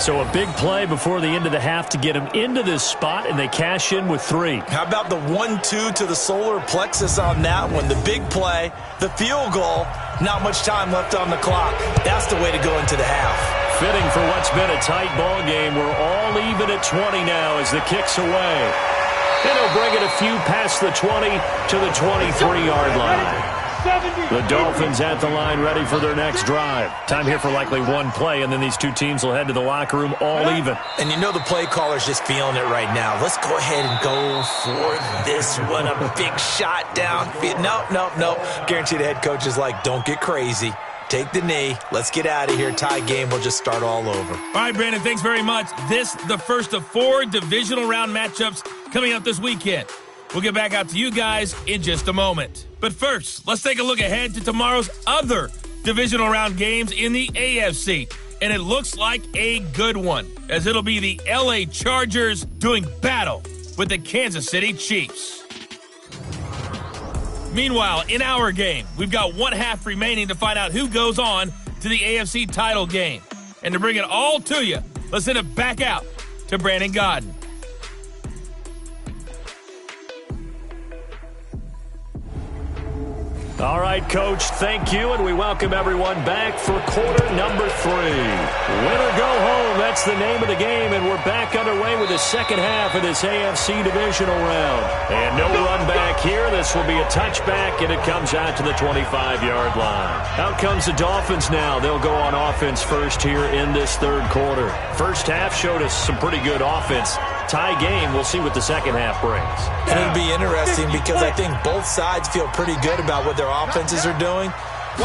So a big play before the end of the half to get them into this spot, and they cash in with 3. How about the 1-2 to the solar plexus on that one? The big play, the field goal, not much time left on the clock. That's the way to go into the half. Fitting for what's been a tight ball game. We're all even at 20 now as the kick's away. And he'll bring it a few past the 20 to the 23-yard line. The Dolphins at the line ready for their next drive. Time here for likely one play, and then these two teams will head to the locker room all even. And you know the play caller's just feeling it right now. Let's go ahead and go for this one. A big shot down. No. Guarantee the head coach is like, don't get crazy. Take the knee. Let's get out of here. Tie game. We'll just start all over. All right, Brandon, thanks very much. This, the first of 4 divisional round matchups coming up this weekend. We'll get back out to you guys in just a moment. But first, let's take a look ahead to tomorrow's other divisional round games in the AFC. And it looks like a good one, as it'll be the LA Chargers doing battle with the Kansas City Chiefs. Meanwhile, in our game, we've got 1 half remaining to find out who goes on to the AFC title game. And to bring it all to you, let's send it back out to Brandon Godden. All right, Coach, thank you, and we welcome everyone back for quarter number 3. Win or go home, that's the name of the game, and we're back underway with the second half of this AFC divisional round. And no run back here. This will be a touchback, and it comes out to the 25-yard line. Out comes the Dolphins now. They'll go on offense first here in this third quarter. First half showed us some pretty good offense. Tie game, we'll see what the second half brings. And it'll be interesting because I think both sides feel pretty good about what their offenses are doing.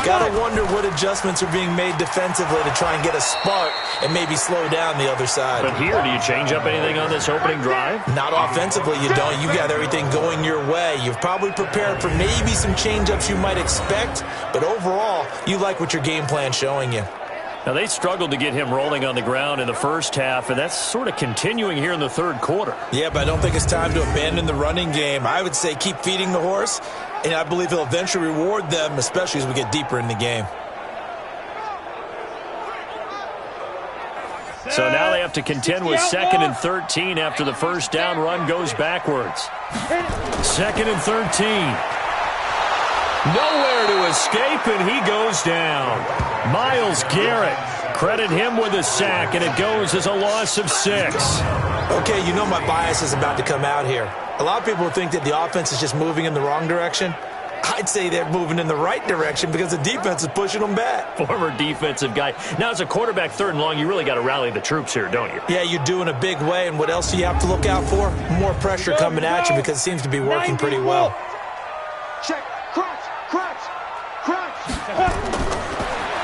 Got to wonder what adjustments are being made defensively to try and get a spark and maybe slow down the other side. But here, do you change up anything on this opening drive? Not offensively, you don't. You got everything going your way. You've probably prepared for maybe some change-ups you might expect, but overall, you like what your game plan's showing you. Now, they struggled to get him rolling on the ground in the first half, and that's sort of continuing here in the third quarter. Yeah, but I don't think it's time to abandon the running game. I would say keep feeding the horse, and I believe he'll eventually reward them, especially as we get deeper in the game. So now they have to contend with 2nd and 13 after the first down run goes backwards. 2nd and 13. Nowhere to escape, and he goes down. Myles Garrett, credit him with a sack, and it goes as a loss of 6. Okay, you know my bias is about to come out here. A lot of people think that the offense is just moving in the wrong direction. I'd say they're moving in the right direction because the defense is pushing them back. Former defensive guy. Now, as a quarterback 3rd and long, you really got to rally the troops here, don't you? Yeah, you do in a big way, and what else do you have to look out for? More pressure coming at you because it seems to be working pretty well. Check.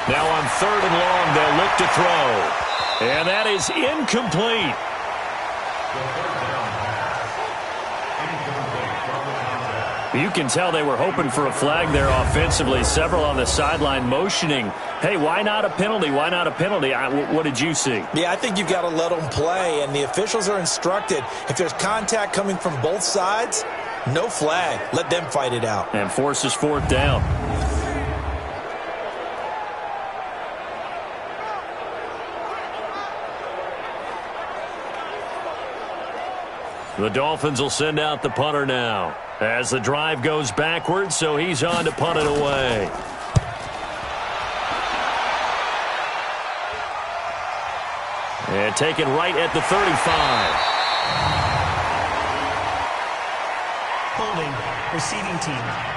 Now on 3rd and long, they'll look to throw. And that is incomplete. You can tell they were hoping for a flag there offensively. Several on the sideline motioning, hey, why not a penalty? Why not a penalty? What did you see? Yeah, I think you've got to let them play, and the officials are instructed. If there's contact coming from both sides, no flag. Let them fight it out. And forces 4th down. The Dolphins will send out the punter now as the drive goes backwards, so he's on to punt it away. And taken right at the 35. Holding, receiving team.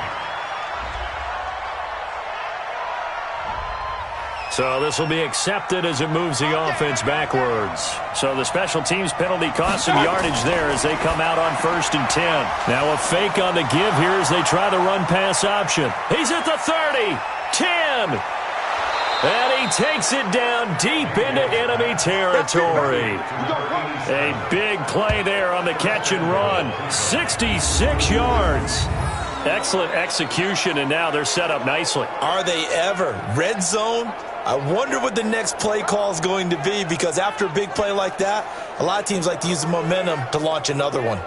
So this will be accepted as it moves the offense backwards. So the special teams penalty cost some yardage there as they come out on 1st and 10. Now a fake on the give here as they try the run-pass option. He's at the 30, 10. And he takes it down deep into enemy territory. A big play there on the catch and run. 66 yards. Excellent execution, and now they're set up nicely. Are they ever? Red zone? I wonder what the next play call is going to be, because after a big play like that, a lot of teams like to use the momentum to launch another one.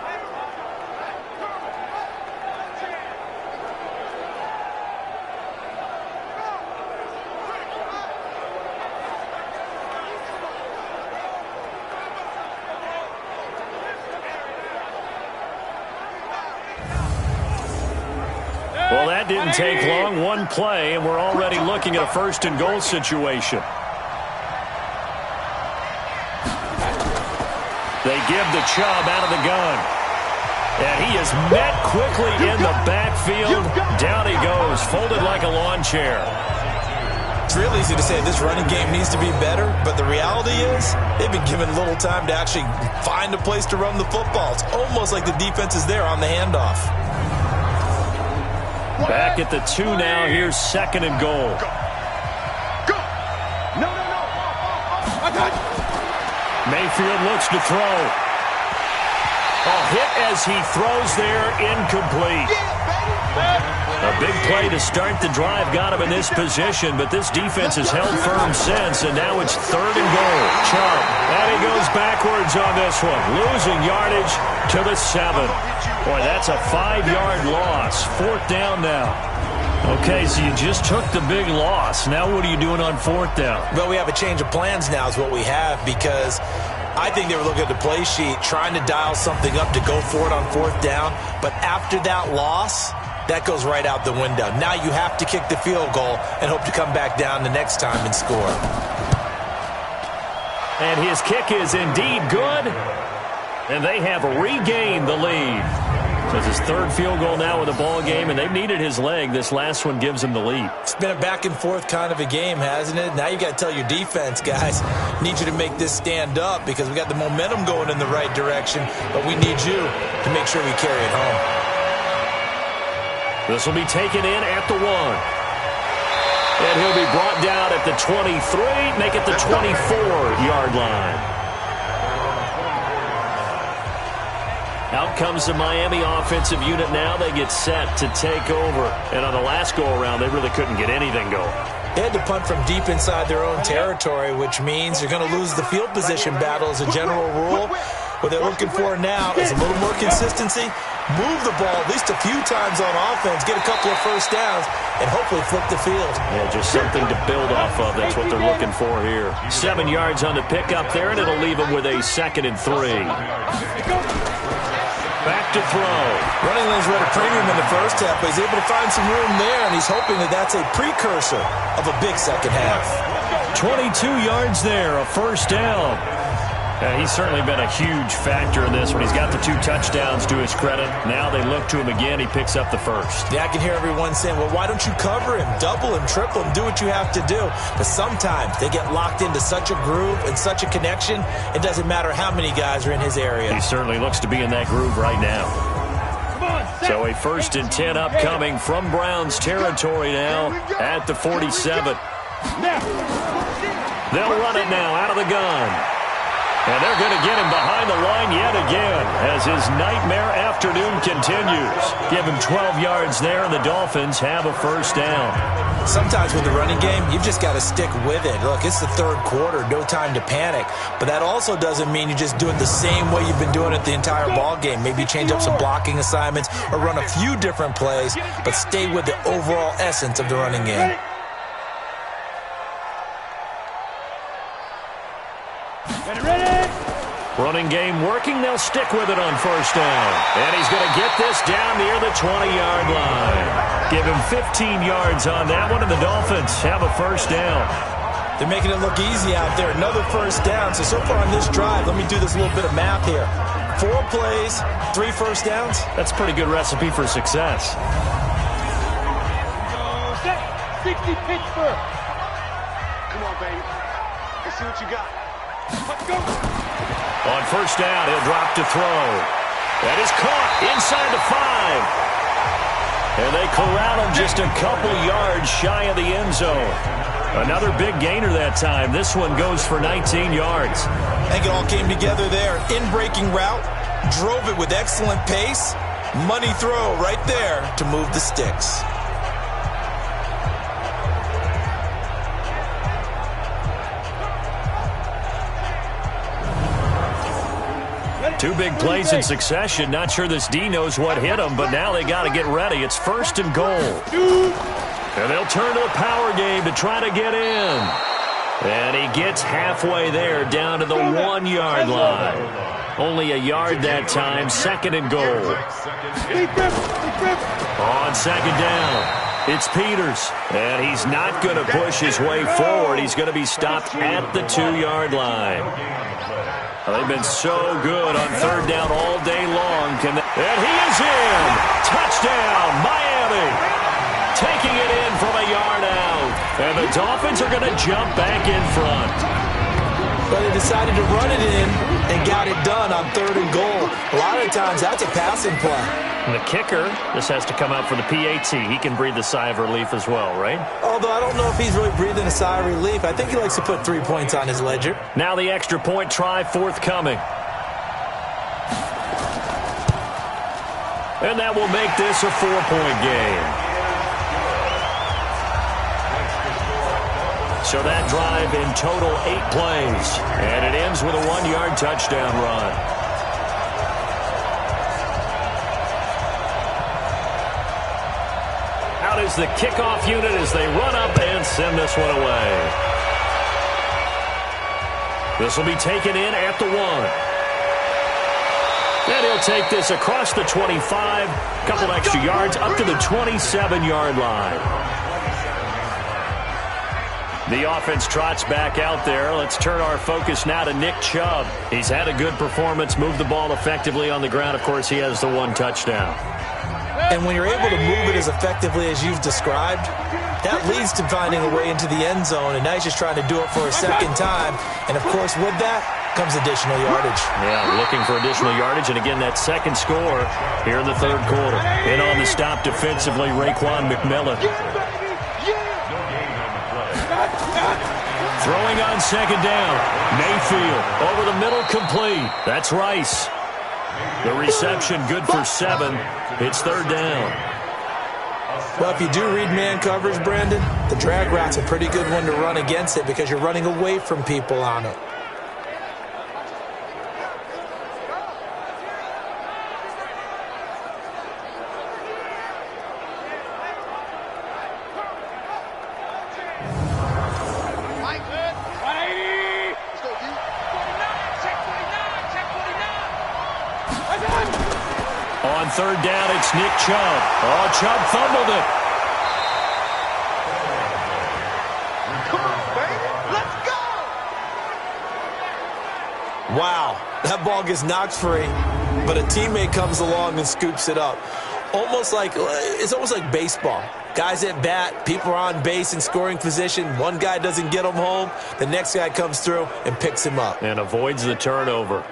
Well, that didn't take long. One play, and we're already looking at a 1st and goal situation. They give the Chubb out of the gun. And he is met quickly in the backfield. Down he goes, folded like a lawn chair. It's real easy to say this running game needs to be better, but the reality is they've been given little time to actually find a place to run the football. It's almost like the defense is there on the handoff. Back at the 2 now. Here's 2nd and goal. Go. No. I got you. Mayfield looks to throw. A hit as he throws there, incomplete. A big play to start the drive got him in this position, but this defense has held firm since, and now it's 3rd and goal. Chubb, and he goes backwards on this one, losing yardage to the 7. Boy, that's a 5-yard loss. 4th down now. Okay, so you just took the big loss. Now what are you doing on 4th down? Well, we have a change of plans now is what we have, because I think they were looking at the play sheet, trying to dial something up to go for it on 4th down. But after that loss, that goes right out the window. Now you have to kick the field goal and hope to come back down the next time and score. And his kick is indeed good. And they have regained the lead. So it's his 3rd field goal now in the ball game, and they've needed his leg. This last one gives him the lead. It's been a back-and-forth kind of a game, hasn't it? Now you got to tell your defense, guys, need you to make this stand up because we got the momentum going in the right direction, but we need you to make sure we carry it home. This will be taken in at the 1. And he'll be brought down at the 23, make it the 24-yard line. Out comes the Miami offensive unit now. They get set to take over. And on the last go-around, they really couldn't get anything going. They had to punt from deep inside their own territory, which means you're going to lose the field position battle as a general rule. What they're looking for now is a little more consistency, move the ball at least a few times on offense, get a couple of first downs, and hopefully flip the field. Yeah, just something to build off of. That's what they're looking for here. 7 yards on the pickup there, and it'll leave them with a 2nd and 3. Back to throw. Running lanes were at a premium in the first half, but he's able to find some room there, and he's hoping that that's a precursor of a big second half. 22 yards there, a first down. He's certainly been a huge factor in this one. He's got the 2 touchdowns to his credit. Now they look to him again. He picks up the first. Yeah, I can hear everyone saying, well, why don't you cover him, double him, triple him, do what you have to do. But sometimes they get locked into such a groove and such a connection, it doesn't matter how many guys are in his area. He certainly looks to be in that groove right now. So a 1st and 10 upcoming from Browns territory now at the 47. They'll run it now out of the gun. And they're going to get him behind the line yet again as his nightmare afternoon continues. Give him 12 yards there, and the Dolphins have a first down. Sometimes with the running game, you've just got to stick with it. Look, it's the 3rd quarter, no time to panic. But that also doesn't mean you just do it the same way you've been doing it the entire ball game. Maybe change up some blocking assignments or run a few different plays, but stay with the overall essence of the running game. Running game working. They'll stick with it on first down. And he's going to get this down near the 20-yard line. Give him 15 yards on that one, and the Dolphins have a first down. They're making it look easy out there. Another first down. So far on this drive, let me do this little bit of math here. 4 plays, 3 first downs. That's a pretty good recipe for success. 60 Pittsburgh. Come on, baby. Let's see what you got. Let's go. On first down, he'll drop to throw. That is caught inside the 5. And they corral him just a couple yards shy of the end zone. Another big gainer that time. This one goes for 19 yards. I think it all came together there. In-breaking route, drove it with excellent pace. Money throw right there to move the sticks. 2 big plays in succession. Not sure this D knows what hit him, but now they got to get ready. It's 1st and goal. And they'll turn to the power game to try to get in. And he gets halfway there, down to the 1-yard line. Only a yard that time, 2nd and goal. On 2nd down, it's Peters. And he's not going to push his way forward. He's going to be stopped at the 2-yard line. Well, they've been so good on third down all day long. And he is in. Touchdown, Miami. Taking it in from a yard out. And the Dolphins are going to jump back in front. But they decided to run it in and got it done on 3rd and goal. A lot of times that's a passing play. And the kicker, this has to come out for the PAT. He can breathe a sigh of relief as well, right? Although I don't know if he's really breathing a sigh of relief. I think he likes to put 3 points on his ledger. Now the extra point try forthcoming. And that will make this a 4-point game. So that drive in total 8 plays. And it ends with a 1-yard touchdown run. Out is the kickoff unit as they run up and send this one away. This will be taken in at the 1. And he'll take this across the 25. Couple extra yards up to the 27-yard line. The offense trots back out there. Let's turn our focus now to Nick Chubb. He's had a good performance, moved the ball effectively on the ground. Of course, he has the 1 touchdown. And when you're able to move it as effectively as you've described, that leads to finding a way into the end zone. And now he's just trying to do it for a second time. And, of course, with that comes additional yardage. Yeah, looking for additional yardage. And, again, that second score here in the 3rd quarter. In on the stop defensively, Raekwon McMillan. Throwing on 2nd down. Mayfield over the middle, complete. That's Rice. The reception good for 7. It's 3rd down. Well, if you do read man coverage, Brandon, the drag route's a pretty good one to run against it because you're running away from people on it. On 3rd down, it's Nick Chubb. Oh, Chubb fumbled it. Come on, baby. Let's go! Wow, that ball gets knocked free, but a teammate comes along and scoops it up. It's almost like baseball. Guys at bat, people are on base in scoring position. One guy doesn't get him home. The next guy comes through and picks him up. And avoids the turnover.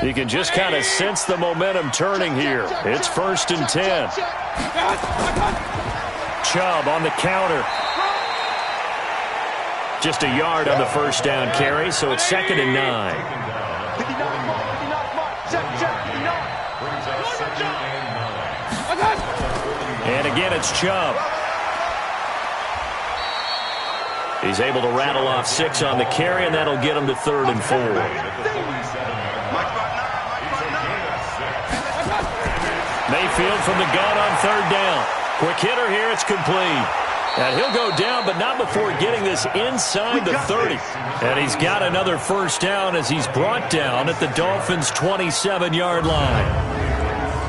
You can just kind of sense the momentum turning here. It's 1st and 10. Chubb on the counter. Just a yard on the 1st down carry, so it's 2nd and 9. And again, it's Chubb. He's able to rattle off 6 on the carry, and that'll get him to 3rd and 4. Mayfield from the gun on 3rd down. Quick hitter here, it's complete. And he'll go down, but not before getting this inside the 30. And he's got another 1st down as he's brought down at the Dolphins' 27-yard line.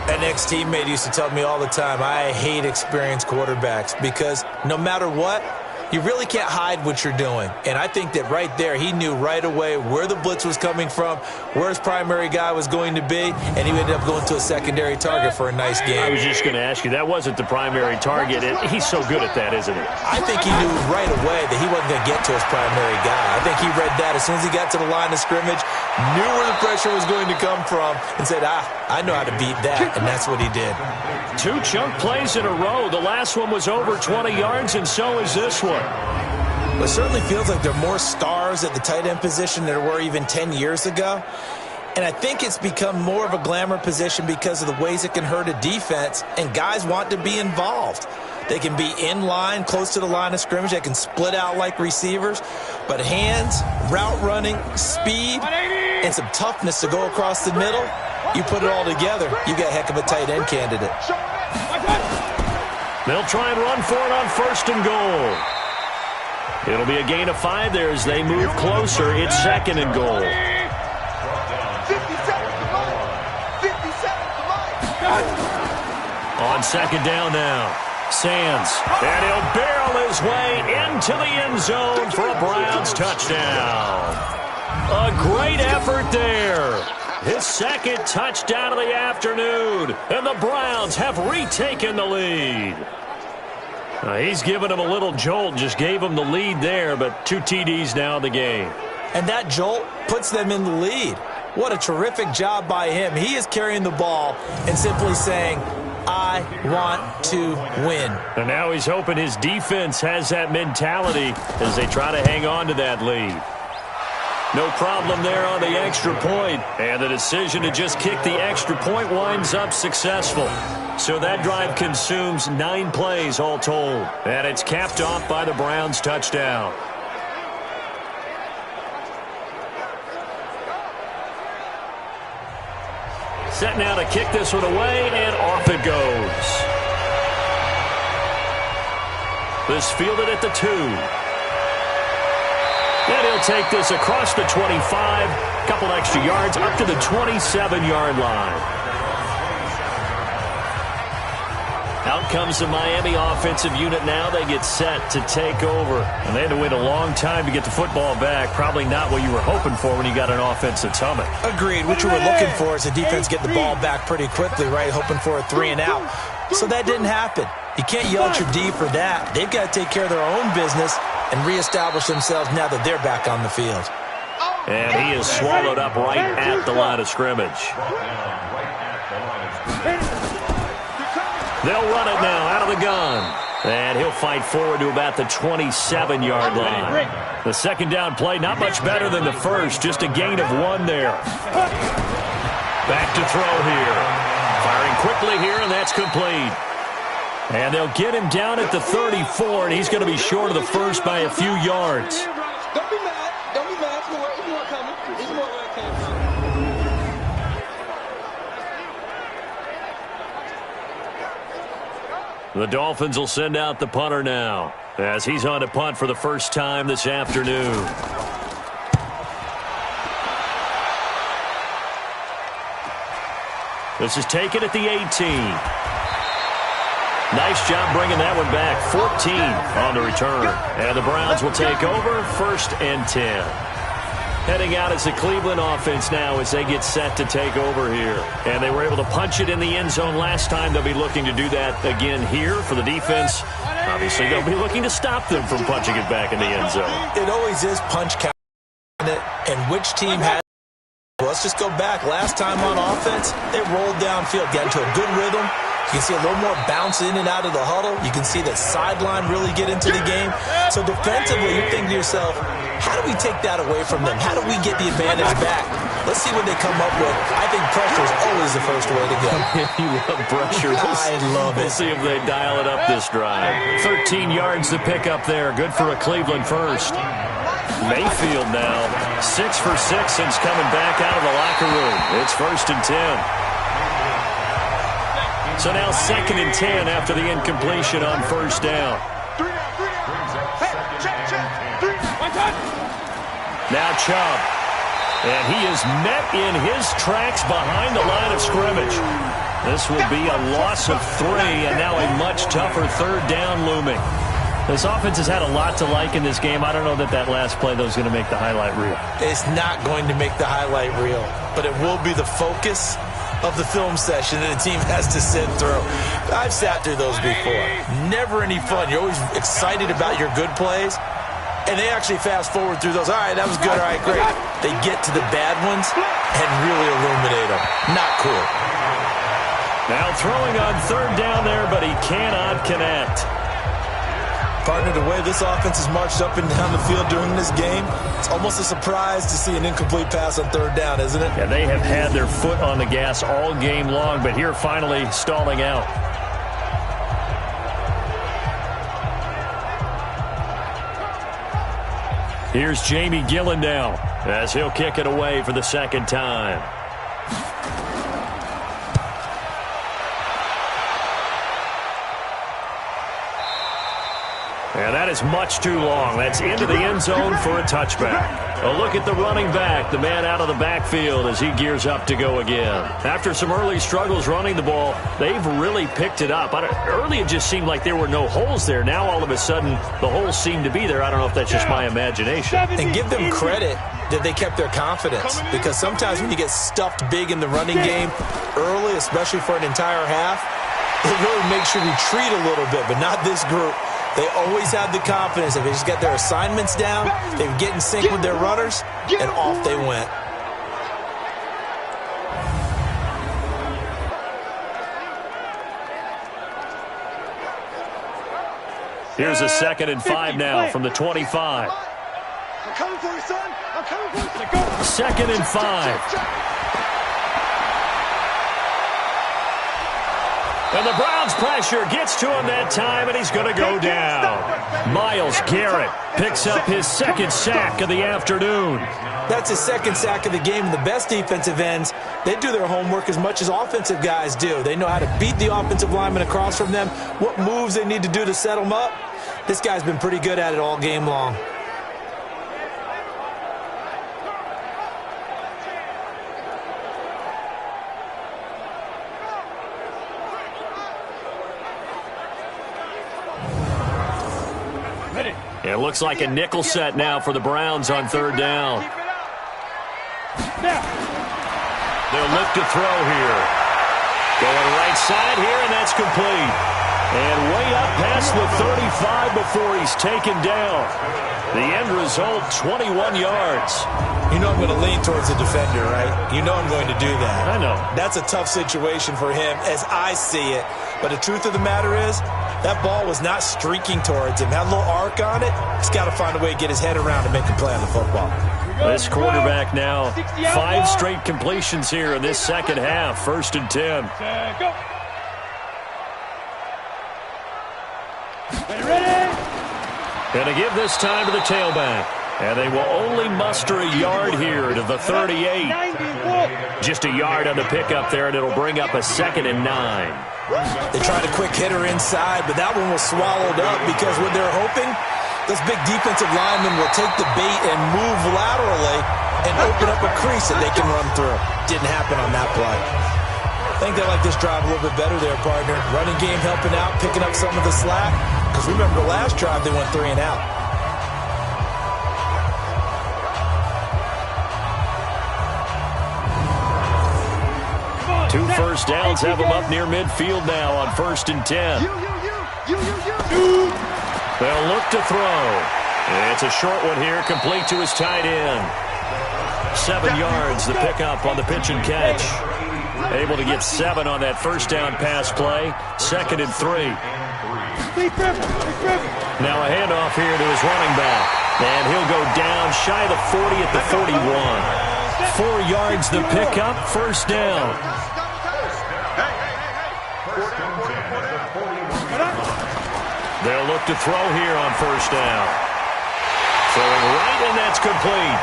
An ex-teammate used to tell me all the time, I hate experienced quarterbacks because no matter what, you really can't hide what you're doing. And I think that right there, he knew right away where the blitz was coming from, where his primary guy was going to be, and he ended up going to a secondary target for a nice game. I was just going to ask you, that wasn't the primary target. He's so good at that, isn't he? I think he knew right away that he wasn't going to get to his primary guy. I think he read that as soon as he got to the line of scrimmage, knew where the pressure was going to come from, and said, I know how to beat that, and that's what he did. 2 chunk plays in a row. The last one was over 20 yards, and so is this one. Well, it certainly feels like there are more stars at the tight end position than there were even 10 years ago. And I think it's become more of a glamour position because of the ways it can hurt a defense, and guys want to be involved. They can be in line, close to the line of scrimmage. They can split out like receivers. But hands, route running, speed, and some toughness to go across the middle, you put it all together, you got a heck of a tight end candidate. They'll try and run for it on 1st and goal. It'll be a gain of 5 there as they move closer. It's 2nd and goal. 50 seconds to mine. On 2nd down now. Sands. And he'll barrel his way into the end zone for a Browns touchdown. A great effort there. His second touchdown of the afternoon, and the Browns have retaken the lead. He's given him a little jolt, just gave him the lead there, but 2 TDs now in the game. And that jolt puts them in the lead. What a terrific job by him. He is carrying the ball and simply saying, I want to win. And now he's hoping his defense has that mentality as they try to hang on to that lead. No problem there on the extra point, and the decision to just kick the extra point winds up successful. So that drive consumes 9 plays all told, and it's capped off by the Browns' touchdown. Set now to kick this one away, and off it goes. This fielded at the 2. And he'll take this across the 25, couple extra yards up to the 27-yard line. Out comes the Miami offensive unit now. They get set to take over. And they had to wait a long time to get the football back. Probably not what you were hoping for when you got an offense that's humming. Agreed. What you were looking for is the defense get the ball back pretty quickly, right? Hoping for a 3 and out. So that didn't happen. You can't yell at your D for that. They've got to take care of their own business and reestablish themselves now that they're back on the field. And he is swallowed up right at the line of scrimmage. They'll run it now out of the gun. And he'll fight forward to about the 27-yard line. The second down play, not much better than the first, just a gain of 1 there. Back to throw here. Firing quickly here, and that's complete. And they'll get him down at the 34, and he's going to be short of the first by a few yards. Don't be mad. Don't be mad. It's more coming. It's more where it came from. The Dolphins will send out the punter now as he's on to punt for the first time this afternoon. This is taken at the 18. Nice job bringing that one back. 14 on the return. And the Browns will take over 1st and 10. Heading out as the Cleveland offense now as they get set to take over here. And they were able to punch it in the end zone last time. They'll be looking to do that again here for the defense. Obviously, they'll be looking to stop them from punching it back in the end zone. It always is punch count, and which team has. Let's just go back. Last time on offense, they rolled downfield, got into a good rhythm. You can see a little more bounce in and out of the huddle. You can see the sideline really get into the game. So defensively, you think to yourself, how do we take that away from them? How do we get the advantage back? Let's see what they come up with. I think pressure is always the first way to go. You love pressure. I love it. We'll see if they dial it up this drive. 13 yards to pick up there. Good for a Cleveland first. Mayfield now, 6 for 6 since coming back out of the locker room. It's 1st and 10. So now 2nd and 10 after the incompletion on 1st down. Now Chubb. And he is met in his tracks behind the line of scrimmage. This will be a loss of 3 and now a much tougher 3rd down looming. This offense has had a lot to like in this game. I don't know that that last play, though, is going to make the highlight reel. It's not going to make the highlight reel, but it will be the focus of the film session that the team has to sit through. I've sat through those before. Never any fun. You're always excited about your good plays, and they actually fast forward through those. All right, that was good. All right, great. They get to the bad ones and really illuminate them. Not cool. Now throwing on 3rd down there, but he cannot connect. Partner, the way this offense has marched up and down the field during this game, it's almost a surprise to see an incomplete pass on 3rd down, isn't it? Yeah, they have had their foot on the gas all game long, but here finally stalling out. Here's Jamie Gillen now as he'll kick it away for the 2nd time. And that is much too long. That's into the end zone for a touchback. A look at the running back, the man out of the backfield as he gears up to go again. After some early struggles running the ball, they've really picked it up. Early it just seemed like there were no holes there. Now all of a sudden the holes seem to be there. I don't know if that's just my imagination. And give them credit. that they kept their confidence, because sometimes when you get stuffed big in the running game early, especially for an entire half, it really makes you retreat a little bit, but not this group. They always have the confidence. If they just get their assignments down, they get in sync with their runners, and off they went. Here's a 2nd and 5 now from the 25. I'm coming for you, son. I'm coming for you. Go. 2nd and 5. And the Browns pressure gets to him that time, and he's going to go down. Myles Garrett picks up his 2nd sack of the afternoon. That's his 2nd sack of the game. And the best defensive ends, they do their homework as much as offensive guys do. They know how to beat the offensive lineman across from them, what moves they need to do to set them up. This guy's been pretty good at it all game long. It looks like a nickel set now for the Browns on 3rd down. They'll look to throw here. Going right side here, and that's complete. And way up past the 35 before he's taken down. The end result, 21 yards. You know I'm going to lean towards the defender, right? You know I'm going to do that. I know. That's a tough situation for him as I see it. But the truth of the matter is, that ball was not streaking towards him. Had a little arc on it. He's got to find a way to get his head around and make a play on the football. This quarterback now, 5 straight completions here in this 2nd half. 1st and 10. Go. Ready? Going to give this time to the tailback. And they will only muster a yard here to the 38. Just a yard on the pickup there, and it'll bring up a 2nd and 9. They tried a quick hitter inside, but that one was swallowed up because what they're hoping, those big defensive linemen will take the bait and move laterally and open up a crease that they can run through. Didn't happen on that play. I think they like this drive a little bit better there, partner. Running game helping out, picking up some of the slack. Because remember the last drive, they went 3 and out. Two first downs have him up near midfield now on 1st and 10. They'll look to throw. It's a short one here, complete to his tight end. 7 yards, the pickup on the pitch and catch. Able to get 7 on that 1st down pass play. 2nd and 3. Now a handoff here to his running back. And he'll go down shy of the 40 at the 41. 4 yards the pickup, 1st down. They'll look to throw here on 1st down. Throwing right, and that's complete.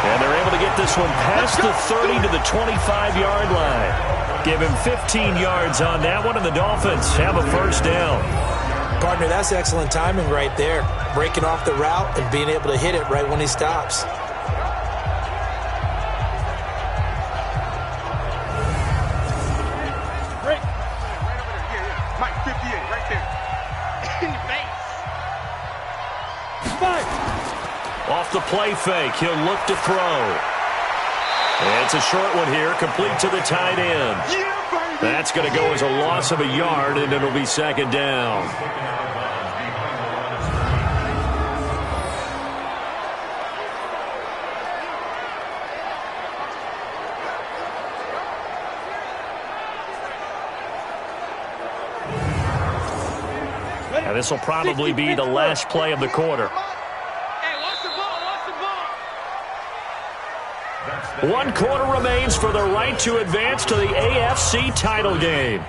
And they're able to get this one past the 30 to the 25-yard line. Give him 15 yards on that one, and the Dolphins have a 1st down. Partner, that's excellent timing right there. Breaking off the route and being able to hit it right when he stops. Break. Mike, 58, right there. In your face. 5. Off the play fake, he'll look to throw. It's a short one here, complete to the tight end. That's going to go as a loss of a yard, and it'll be 2nd down. And this will probably be the last play of the quarter. One quarter remains for the right to advance to the AFC title game.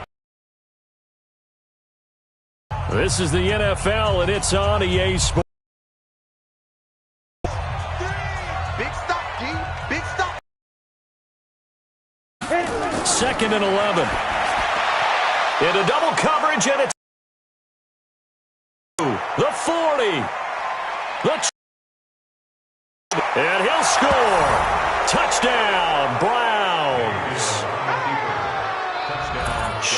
This is the NFL, and it's on EA Sports. Big stop, D. Big stop. 2nd and 11. Into double coverage, and it's the 40. And he'll score. Touchdown, Browns.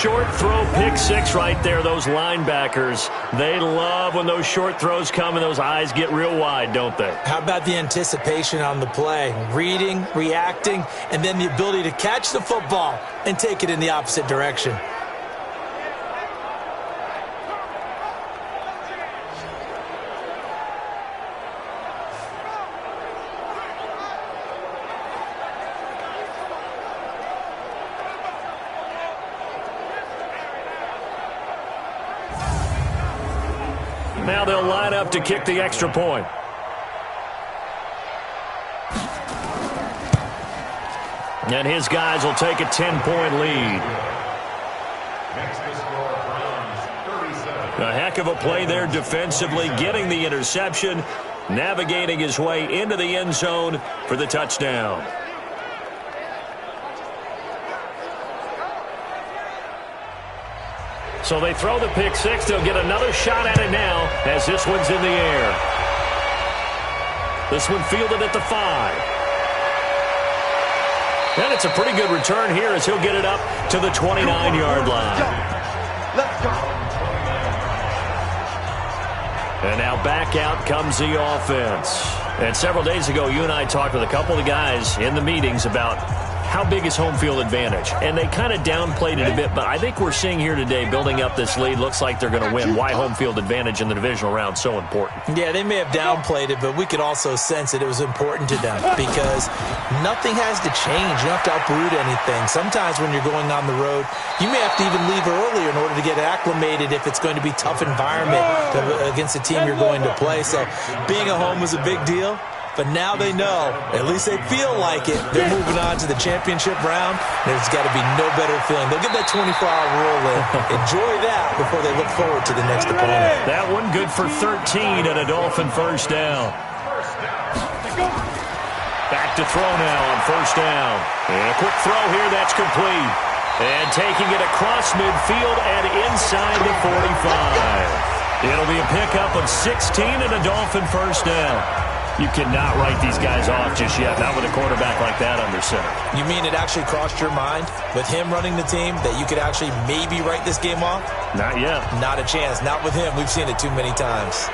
short throw pick six right there. Those linebackers, they love when those short throws come and those eyes get real wide, don't they? How about the anticipation on the play? Reading, reacting, and then the ability to catch the football and take it in the opposite direction. Now they'll line up to kick the extra point. And his guys will take a 10-point lead. Next to score, Browns, 37. A heck of a play there defensively, getting the interception, navigating his way into the end zone for the touchdown. So they throw the pick six. They'll get another shot at it now as this one's in the air. This one fielded at the 5. And it's a pretty good return here as he'll get it up to the 29-yard line. Let's go. And now back out comes the offense. And several days ago, you and I talked with a couple of guys in the meetings about how big is home field advantage. And they kind of downplayed it a bit, but I think we're seeing here today, building up this lead, looks like they're going to win. Why home field advantage in the divisional round so important? Yeah, they may have downplayed it, but we could also sense that it was important to them because nothing has to change. You don't have to uproot anything. Sometimes when you're going on the road, you may have to even leave earlier in order to get acclimated if it's going to be a tough environment against the team you're going to play. So being at home was a big deal. But now they know, at least they feel like it. They're moving on to the championship round. There's got to be no better feeling. They'll get that 24-hour roll in. Enjoy that before they look forward to the next opponent. That one good for 13 and a Dolphin first down. Back to throw now on first down. And a quick throw here, that's complete. And taking it across midfield and inside the 45. It'll be a pickup of 16 and a Dolphin first down. You cannot write these guys off just yet, not with a quarterback like that under center. You mean it actually crossed your mind with him running the team that you could actually maybe write this game off? Not yet. Not a chance. Not with him. We've seen it too many times.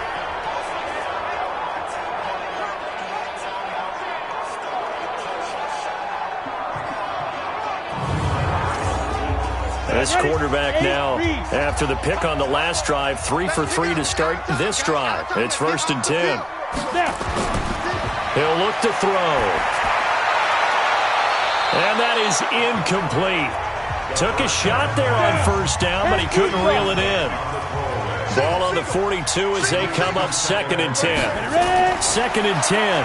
This quarterback now, after the pick on the last drive, 3 for 3 to start this drive. It's 1st and 10. He'll look to throw. And that is incomplete. Took a shot there on first down, but he couldn't reel it in. Ball on the 42 as they come up 2nd and 10. 2nd and 10.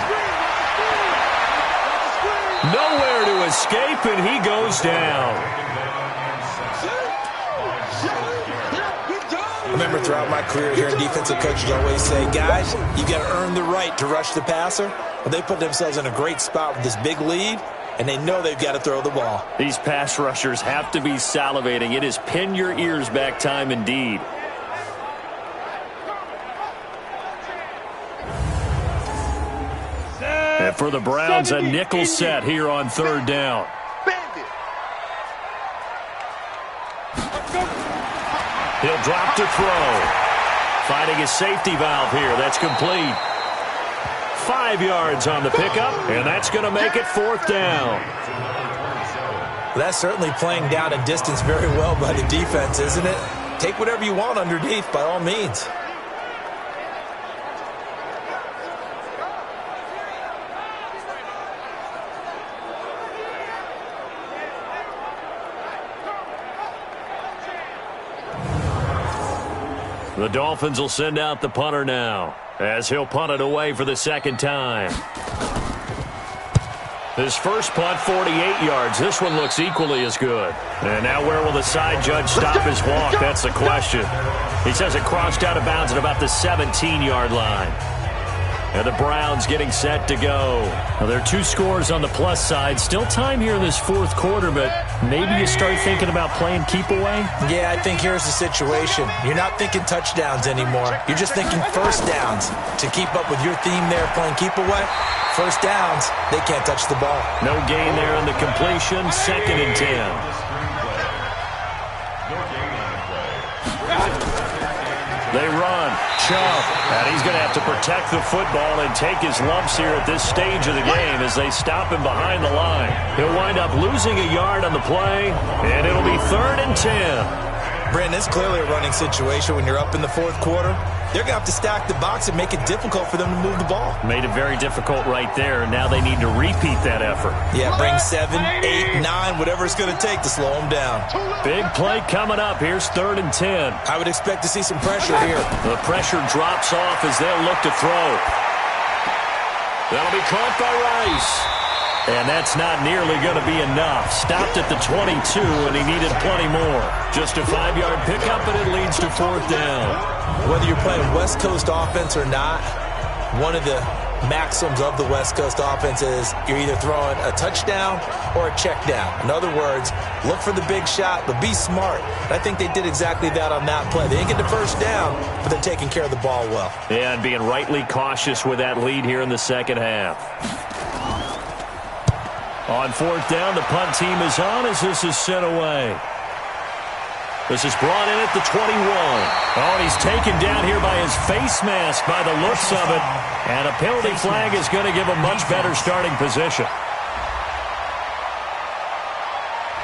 Nowhere to escape, and he goes down. I remember throughout my career here in defensive coaches always say, guys, you got to earn the right to rush the passer. Well, they put themselves in a great spot with this big lead, and they know they've got to throw the ball. These pass rushers have to be salivating. It is pin your ears back time indeed. And for the Browns, a nickel set here on 3rd down. He'll drop to throw. Finding his safety valve here. That's complete. 5 yards on the pickup, and that's going to make it 4th down. That's certainly playing down in distance very well by the defense, isn't it? Take whatever you want underneath, by all means. The Dolphins will send out the punter now as he'll punt it away for the 2nd time. His first punt, 48 yards. This one looks equally as good. And now where will the side judge stop his walk? That's the question. He says it crossed out of bounds at about the 17-yard line. And the Browns getting set to go. Now, there are 2 scores on the plus side. Still time here in this 4th quarter, but maybe you start thinking about playing keep away? Yeah, I think here's the situation. You're not thinking touchdowns anymore. You're just thinking first downs. To keep up with your theme there, playing keep away, first downs, they can't touch the ball. No gain there on the completion, 2nd and 10. They run. Chubb. And he's going to have to protect the football and take his lumps here at this stage of the game as they stop him behind the line. He'll wind up losing a yard on the play, and it'll be 3rd and 10. Brandon, it's clearly a running situation when you're up in the 4th quarter. They're going to have to stack the box and make it difficult for them to move the ball. Made it very difficult right there, and now they need to repeat that effort. Yeah, bring 7, 8, 9, whatever it's going to take to slow them down. Big play coming up. Here's 3rd and 10. I would expect to see some pressure here. The pressure drops off as they'll look to throw. That'll be caught by Rice. And that's not nearly going to be enough. Stopped at the 22, and he needed plenty more. Just a 5-yard pickup, and it leads to 4th down. Whether you're playing West Coast offense or not, one of the maxims of the West Coast offense is you're either throwing a touchdown or a check down. In other words, look for the big shot, but be smart. And I think they did exactly that on that play. They didn't get the first down, but they're taking care of the ball well. Yeah, and being rightly cautious with that lead here in the second half. On 4th down, the punt team is on as this is sent away. This is brought in at the 21. Oh, and he's taken down here by his face mask by the looks of it. And a penalty flag is going to give a much better starting position.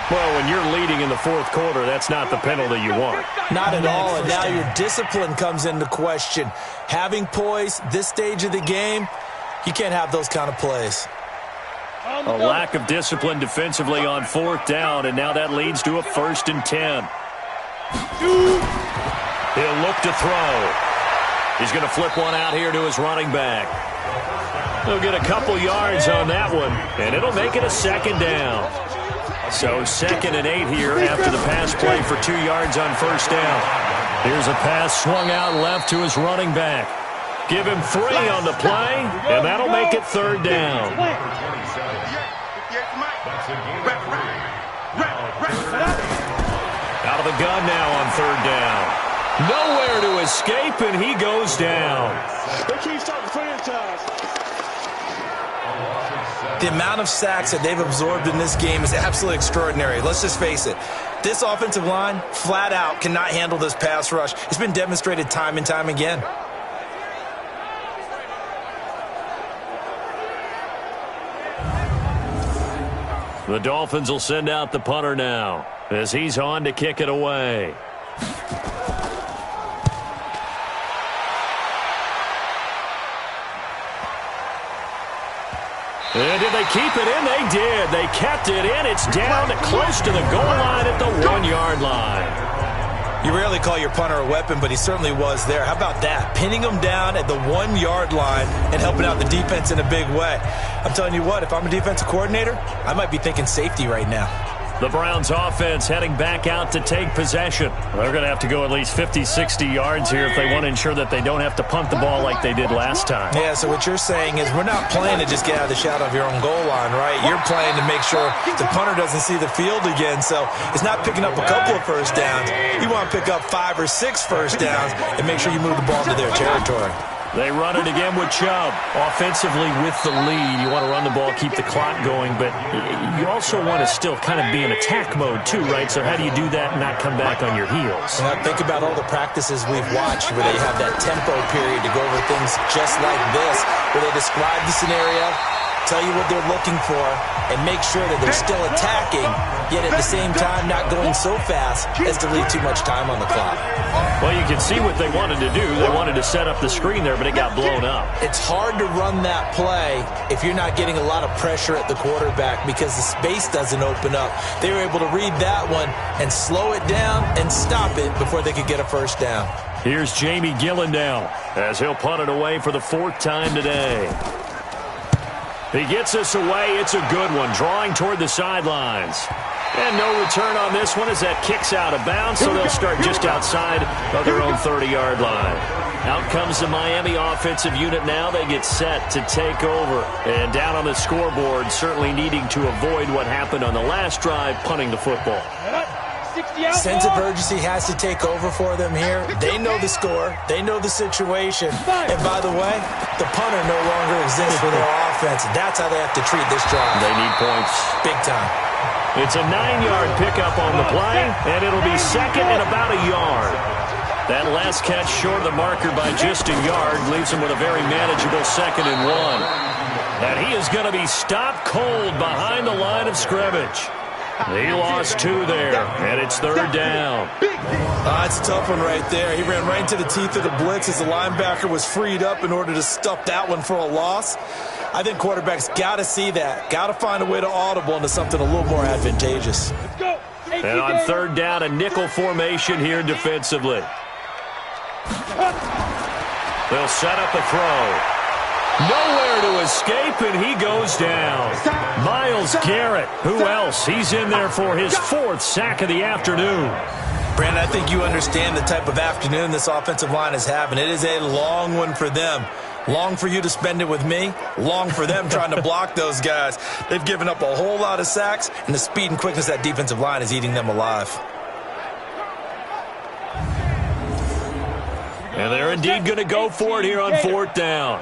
Well, when you're leading in the 4th quarter, that's not the penalty you want. Not at all, and now your discipline comes into question. Having poise this stage of the game, you can't have those kind of plays. A lack of discipline defensively on 4th down, and now that leads to a 1st and 10. He'll look to throw. He's going to flip one out here to his running back. He'll get a couple yards on that one, and it'll make it a 2nd down. So 2nd and 8 here after the pass play for 2 yards on 1st down. Here's a pass swung out left to his running back. Give him 3 on the play, and that'll make it 3rd down. Out of the gun now on 3rd down. Nowhere to escape, and he goes down. The amount of sacks that they've absorbed in this game is absolutely extraordinary. Let's just face it. This offensive line, flat out, cannot handle this pass rush. It's been demonstrated time and time again. The Dolphins will send out the punter now as he's on to kick it away. And did they keep it in? They did. They kept it in. It's down close to the goal line at the 1-yard line. You rarely call your punter a weapon, but he certainly was there. How about that? Pinning him down at the 1-yard line and helping out the defense in a big way. I'm telling you what, if I'm a defensive coordinator, I might be thinking safety right now. The Browns offense heading back out to take possession. They're going to have to go at least 50, 60 yards here if they want to ensure that they don't have to punt the ball like they did last time. Yeah, so what you're saying is we're not playing to just get out of the shadow of your own goal line, right? You're playing to make sure the punter doesn't see the field again. So it's not picking up a couple of first downs. You want to pick up 5 or 6 first downs and make sure you move the ball to their territory. They run it again with Chubb. Offensively with the lead, you want to run the ball, keep the clock going, but you also want to still kind of be in attack mode too, right? So how do you do that and not come back on your heels? Well, think about all the practices we've watched where they have that tempo period to go over things just like this, where they describe the scenario, tell you what they're looking for, and make sure that they're still attacking, yet at the same time not going so fast as to leave too much time on the clock. Well, you can see what they wanted to do. They wanted to set up the screen there, but it got blown up. It's hard to run that play if you're not getting a lot of pressure at the quarterback because the space doesn't open up. They were able to read that one and slow it down and stop it before they could get a first down. Here's Jamie Gillen now as he'll punt it away for the 4th time today. He gets us away. It's a good one, drawing toward the sidelines. And no return on this one as that kicks out of bounds, so they'll start just outside of their own 30-yard line. Out comes the Miami offensive unit now. They get set to take over. And down on the scoreboard, certainly needing to avoid what happened on the last drive, punting the football. Sense of urgency has to take over for them here. They know the score. They know the situation. And by the way, the punter no longer exists for their offense. That's how they have to treat this drive. They need points. Big time. It's a 9-yard pickup on the play, and it'll be 2nd and about a yard. That last catch short of the marker by just a yard leaves him with a very manageable 2nd and 1. And he is going to be stopped cold behind the line of scrimmage. He lost 2 there, and it's 3rd down. It's a tough one right there. He ran right into the teeth of the blitz as the linebacker was freed up in order to stuff that one for a loss. I think quarterbacks got to see that. Got to find a way to audible into something a little more advantageous. And on 3rd down, a nickel formation here defensively. They'll set up a throw. Nowhere to escape, and he goes down. Myles Garrett, who else? He's in there for his 4th sack of the afternoon. Brandon, I think you understand the type of afternoon this offensive line is having. It is a long one for them. Long for you to spend it with me. Long for them trying to block those guys. They've given up a whole lot of sacks, and the speed and quickness of that defensive line is eating them alive. And they're indeed going to go for it here on 4th down.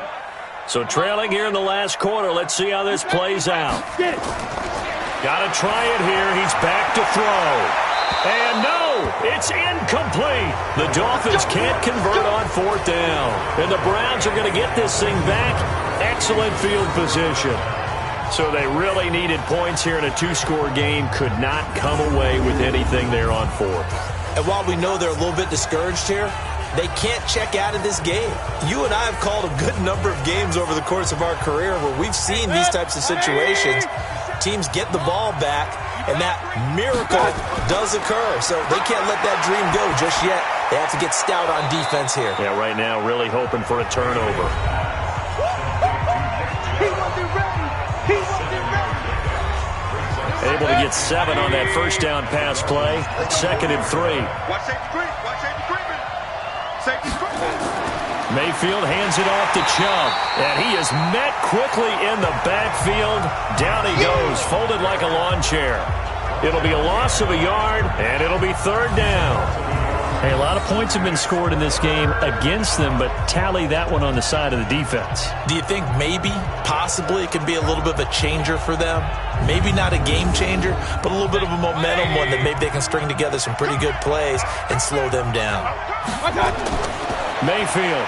So trailing here in the last quarter. Let's see how this plays out. Got to try it here. He's back to throw. And no, it's incomplete. The Dolphins can't convert on 4th down. And the Browns are going to get this thing back. Excellent field position. So they really needed points here in a 2-score game. Could not come away with anything there on 4th. And while we know they're a little bit discouraged here, they can't check out of this game. You and I have called a good number of games over the course of our career where we've seen these types of situations. Teams get the ball back, and that miracle does occur. So they can't let that dream go just yet. They have to get stout on defense here. Yeah, right now really hoping for a turnover. Able to get 7 on that 1st down pass play. 2nd and 3. Watch safety screen. Watch safety screen. Safety screen. Mayfield hands it off to Chubb, and he is met quickly in the backfield. Down he goes, folded like a lawn chair. It'll be a loss of a yard, and it'll be 3rd down. Hey, a lot of points have been scored in this game against them, but tally that one on the side of the defense. Do you think maybe, possibly, it could be a little bit of a changer for them? Maybe not a game changer, but a little bit of a momentum one that maybe they can string together some pretty good plays and slow them down. Mayfield.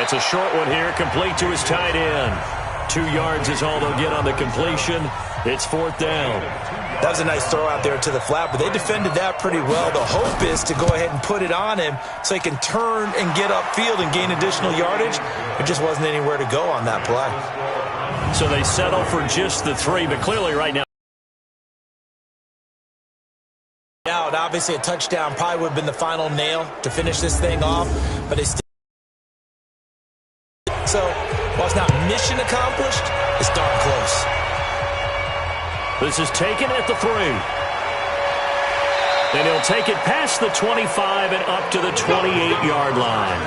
It's a short one here, complete to his tight end. 2 yards is all they'll get on the completion. It's 4th down. That was a nice throw out there to the flat, but they defended that pretty well. The hope is to go ahead and put it on him so he can turn and get upfield and gain additional yardage. There just wasn't anywhere to go on that play. So they settle for just the 3, but clearly right now. Now, and obviously a touchdown probably would have been the final nail to finish this thing off, but it's still. So, while it's not mission accomplished, it's darn close. This is taken at the 3. Then he'll take it past the 25 and up to the 28-yard line.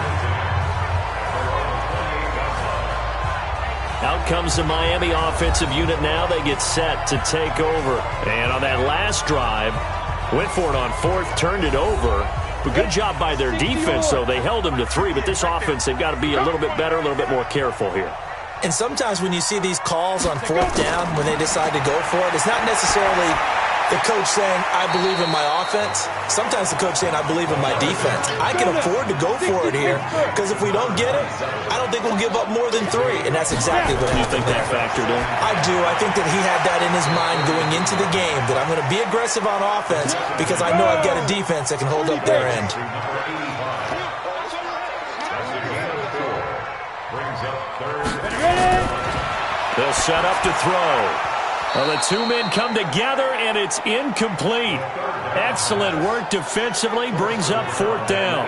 Out comes the Miami offensive unit now. They get set to take over. And on that last drive, went for it on 4th, turned it over. But good job by their defense, though. They held them to 3, but this offense, they've got to be a little bit better, a little bit more careful here. And sometimes when you see these calls on 4th down, when they decide to go for it, it's not necessarily the coach saying, I believe in my offense. Sometimes the coach saying, I believe in my defense. I can afford to go for it here because if we don't get it, I don't think we'll give up more than 3. And that's exactly what happened. You think that factored in? I do. I think that he had that in his mind going into the game, that I'm going to be aggressive on offense because I know I've got a defense that can hold up their end. They'll set up to throw. Well, the 2 men come together, and it's incomplete. Excellent work defensively, brings up 4th down.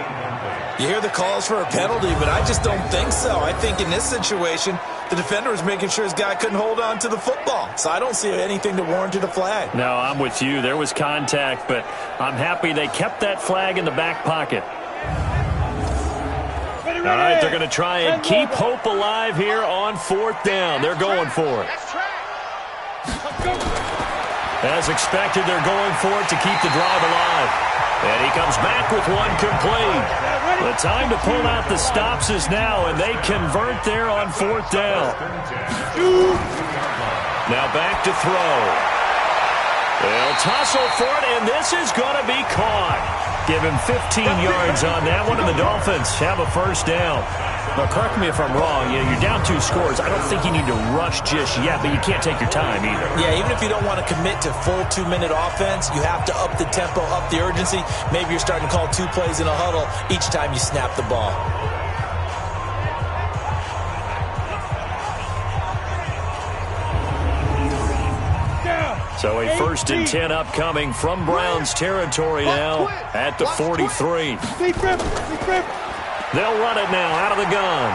You hear the calls for a penalty, but I just don't think so. I think in this situation, the defender was making sure his guy couldn't hold on to the football. So I don't see anything to warrant a flag. No, I'm with you. There was contact, but I'm happy they kept that flag in the back pocket. All right, they're going to try and keep hope alive here on 4th down. They're going for it. As expected, they're going for it to keep the drive alive. And he comes back with one complete. The time to pull out the stops is now, and they convert there on 4th down. Now back to throw. They'll tussle for it, and this is going to be caught. Give him 15 yards on that one, and the Dolphins have a first down. Now, correct me if I'm wrong. You're down 2 scores. I don't think you need to rush just yet, but you can't take your time either. Yeah, even if you don't want to commit to full 2-minute offense, you have to up the tempo, up the urgency. Maybe you're starting to call 2 plays in a huddle each time you snap the ball. So a 1st and 10 upcoming from Browns territory now at the 43. They'll run it now out of the gun.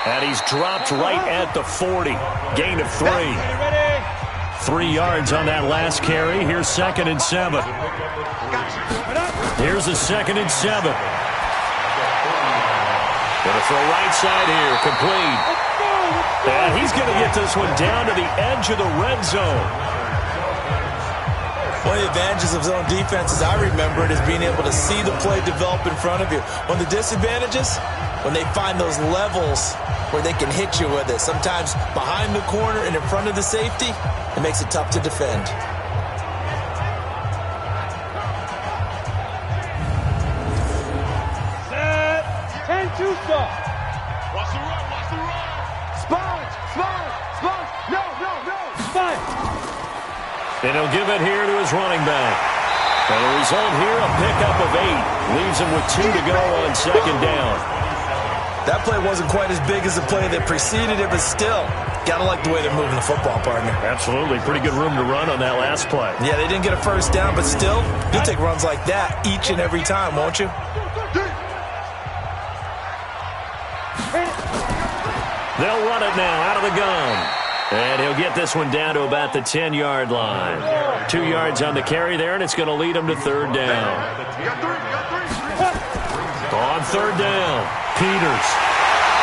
And he's dropped right at the 40. Gain of 3. 3 yards on that last carry. Here's 2nd and 7. Here's a 2nd and 7. Gonna throw right side here. Complete. And he's going to get this one down to the edge of the red zone. One of the advantages of zone defense, as I remember it, is being able to see the play develop in front of you. One of the disadvantages, when they find those levels where they can hit you with it. Sometimes behind the corner and in front of the safety, it makes it tough to defend. Set. 10-2 stop. Watch the run, watch the run. Sponge. No. Sponge. And he'll give it here to his running back. And the result here, a pickup of 8. Leaves him with 2 to go on 2nd down. That play wasn't quite as big as the play that preceded it, but still, gotta like the way they're moving the football, partner. Absolutely. Pretty good room to run on that last play. Yeah, they didn't get a first down, but still, you'll take runs like that each and every time, won't you? They'll run it now out of the gun. And he'll get this one down to about the 10-yard line. 2 yards on the carry there, and it's going to lead him to 3rd down. On 3rd down, Peters.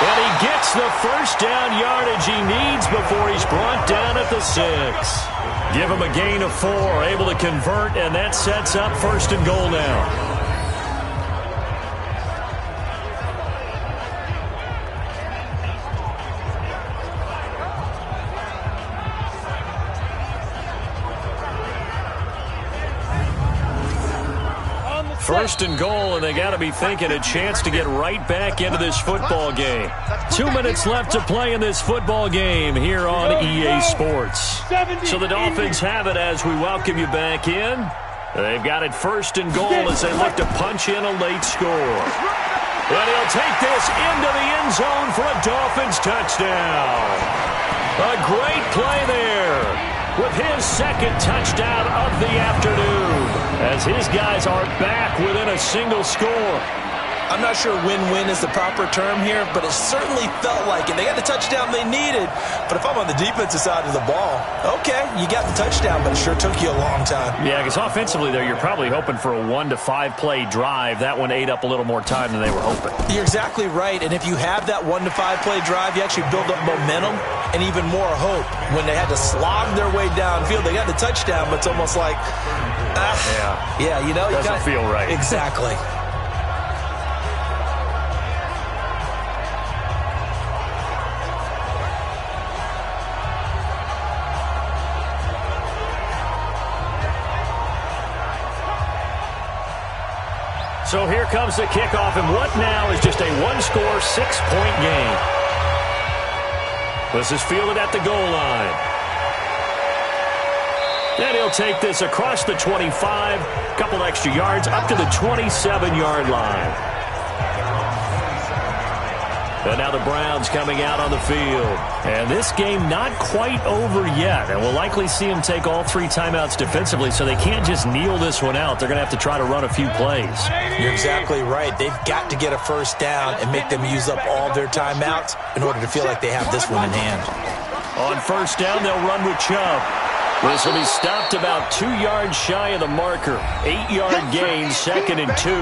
And he gets the first down yardage he needs before he's brought down at the 6. Give him a gain of 4, able to convert, and that sets up 1st and goal now. First and goal, and they got to be thinking a chance to get right back into this football game. 2 minutes left to play in this football game here on EA Sports. So the Dolphins have it as we welcome you back in. They've got it 1st and goal as they look to punch in a late score. And he'll take this into the end zone for a Dolphins touchdown. A great play there with his 2nd touchdown of the afternoon, as his guys are back within a single score. I'm not sure win-win is the proper term here, but it certainly felt like it. They got the touchdown they needed, but if I'm on the defensive side of the ball, okay, you got the touchdown, but it sure took you a long time. Yeah, because offensively there, you're probably hoping for a 1 to 5 play drive. That one ate up a little more time than they were hoping. You're exactly right, and if you have that 1 to 5 play drive, you actually build up momentum and even more hope. When they had to slog their way downfield, they got the touchdown, but it's almost like, yeah, you know, doesn't feel right. Exactly. So here comes the kickoff, and what now is just a 1-score, 6-point game. This is fielded at the goal line. And he'll take this across the 25, a couple extra yards, up to the 27-yard line. And now the Browns coming out on the field. And this game not quite over yet. And we'll likely see them take all 3 timeouts defensively, so they can't just kneel this one out. They're going to have to try to run a few plays. You're exactly right. They've got to get a first down and make them use up all their timeouts in order to feel like they have this one in hand. On first down, they'll run with Chubb. This will be stopped about 2 yards shy of the marker. 8-yard gain, 2nd and 2.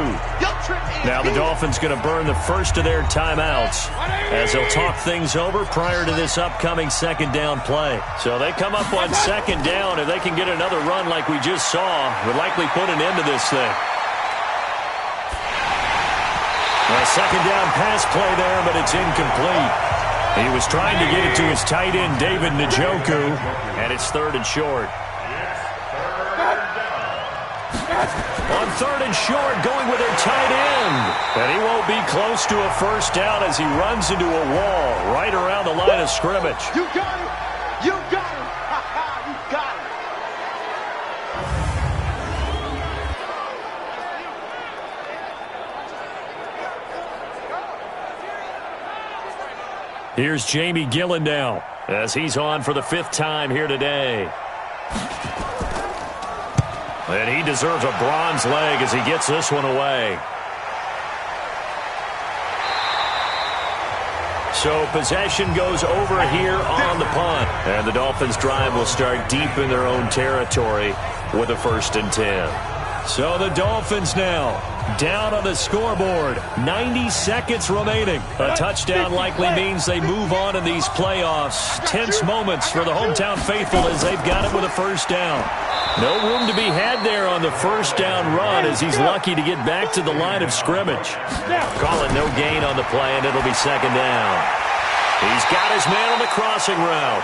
Now the Dolphins going to burn the first of their timeouts as they'll talk things over prior to this upcoming 2nd down play. So they come up on 2nd down. If they can get another run like we just saw, would likely put an end to this thing. A 2nd down pass play there, but it's incomplete. He was trying to get it to his tight end, David Njoku, and it's 3rd and short. On 3rd and short, going with their tight end. And he won't be close to a first down as he runs into a wall right around the line of scrimmage. You got it. You got it. You got it. Here's Jamie Gillen now as he's on for the 5th time here today. And he deserves a bronze leg as he gets this one away. So possession goes over here on the punt. And the Dolphins' drive will start deep in their own territory with a 1st and 10. So the Dolphins now down on the scoreboard. 90 seconds remaining. A touchdown likely means they move on in these playoffs. Tense moments for the hometown faithful as they've got it with a 1st down. No room to be had there on the 1st down run as he's lucky to get back to the line of scrimmage. Call it no gain on the play, and it'll be 2nd down. He's got his man on the crossing route.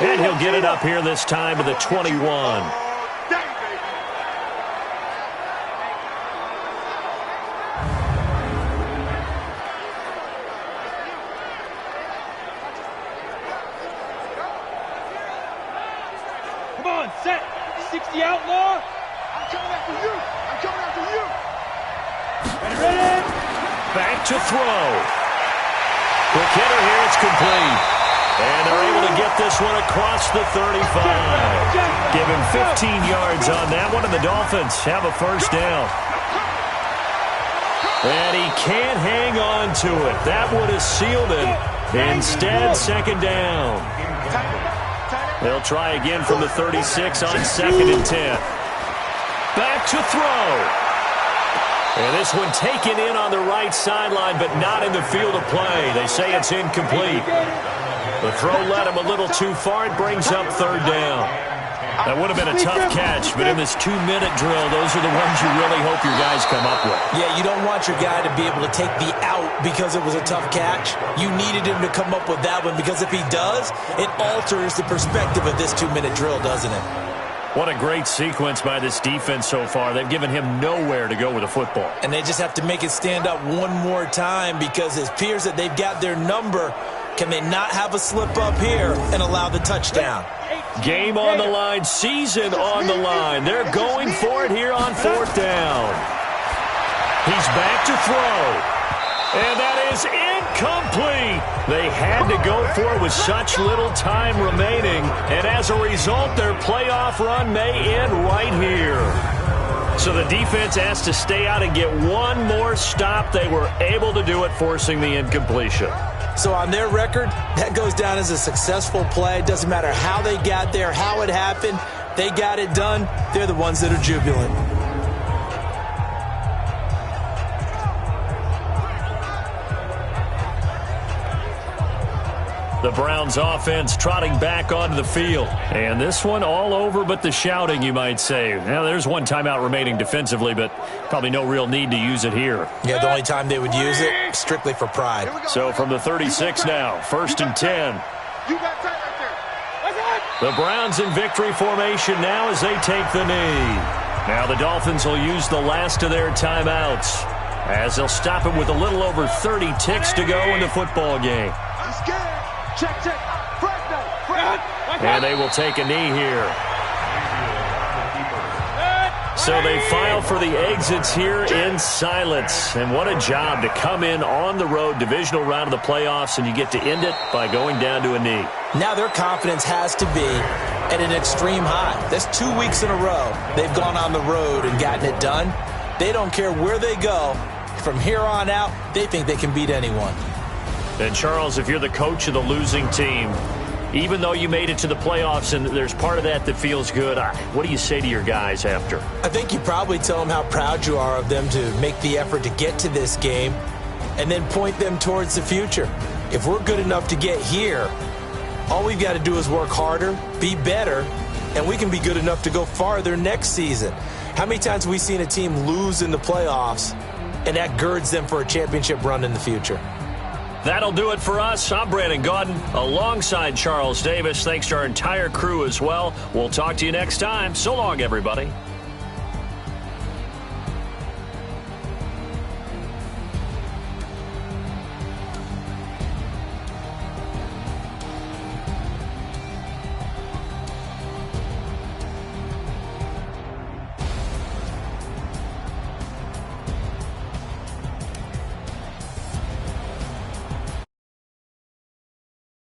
And he'll get it up here this time to the 21. Come on, set. 60 outlaw. I'm coming after you. I'm coming after you. Ready? Back to throw. Quick hitter here. It's complete. And they're able to get this one across the 35. Give him 15 yards on that one, and the Dolphins have a 1st down. And he can't hang on to it. That would have sealed it. Instead, 2nd down. They'll try again from the 36 on 2nd and 10. Back to throw. And this one taken in on the right sideline, but not in the field of play. They say it's incomplete. The throw led him a little too far. It brings up 3rd down. That would have been a tough catch, but in this 2-minute drill, those are the ones you really hope your guys come up with. Yeah, you don't want your guy to be able to take the out because it was a tough catch. You needed him to come up with that one because if he does, it alters the perspective of this 2-minute drill, doesn't it? What a great sequence by this defense so far. They've given him nowhere to go with the football. And they just have to make it stand up one more time because it appears that they've got their number. Can they not have a slip up here and allow the touchdown? Game on the line, season on the line. They're going for it here on 4th down. He's back to throw. And that is incomplete. They had to go for it with such little time remaining. And as a result, their playoff run may end right here. So the defense has to stay out and get one more stop. They were able to do it, forcing the incompletion. So on their record, that goes down as a successful play. It doesn't matter how they got there, how it happened. They got it done. They're the ones that are jubilant. The Browns offense trotting back onto the field. And this one all over but the shouting, you might say. Now, there's one timeout remaining defensively, but probably no real need to use it here. Yeah, the only time they would use it, strictly for pride. So from the 36 now, 1st and 10. The Browns in victory formation now as they take the knee. Now the Dolphins will use the last of their timeouts as they'll stop it with a little over 30 ticks to go in the football game. Check. And they will take a knee here. So they file for the exits here in silence. And what a job to come in on the road, divisional round of the playoffs, and you get to end it by going down to a knee. Now their confidence has to be at an extreme high. That's 2 weeks in a row. They've gone on the road and gotten it done. They don't care where they go. From here on out, they think they can beat anyone. And, Charles, if you're the coach of the losing team, even though you made it to the playoffs and there's part of that feels good, what do you say to your guys after? I think you probably tell them how proud you are of them to make the effort to get to this game and then point them towards the future. If we're good enough to get here, all we've got to do is work harder, be better, and we can be good enough to go farther next season. How many times have we seen a team lose in the playoffs, and that girds them for a championship run in the future? That'll do it for us. I'm Brandon Gaudin alongside Charles Davis. Thanks to our entire crew as well. We'll talk to you next time. So long, everybody.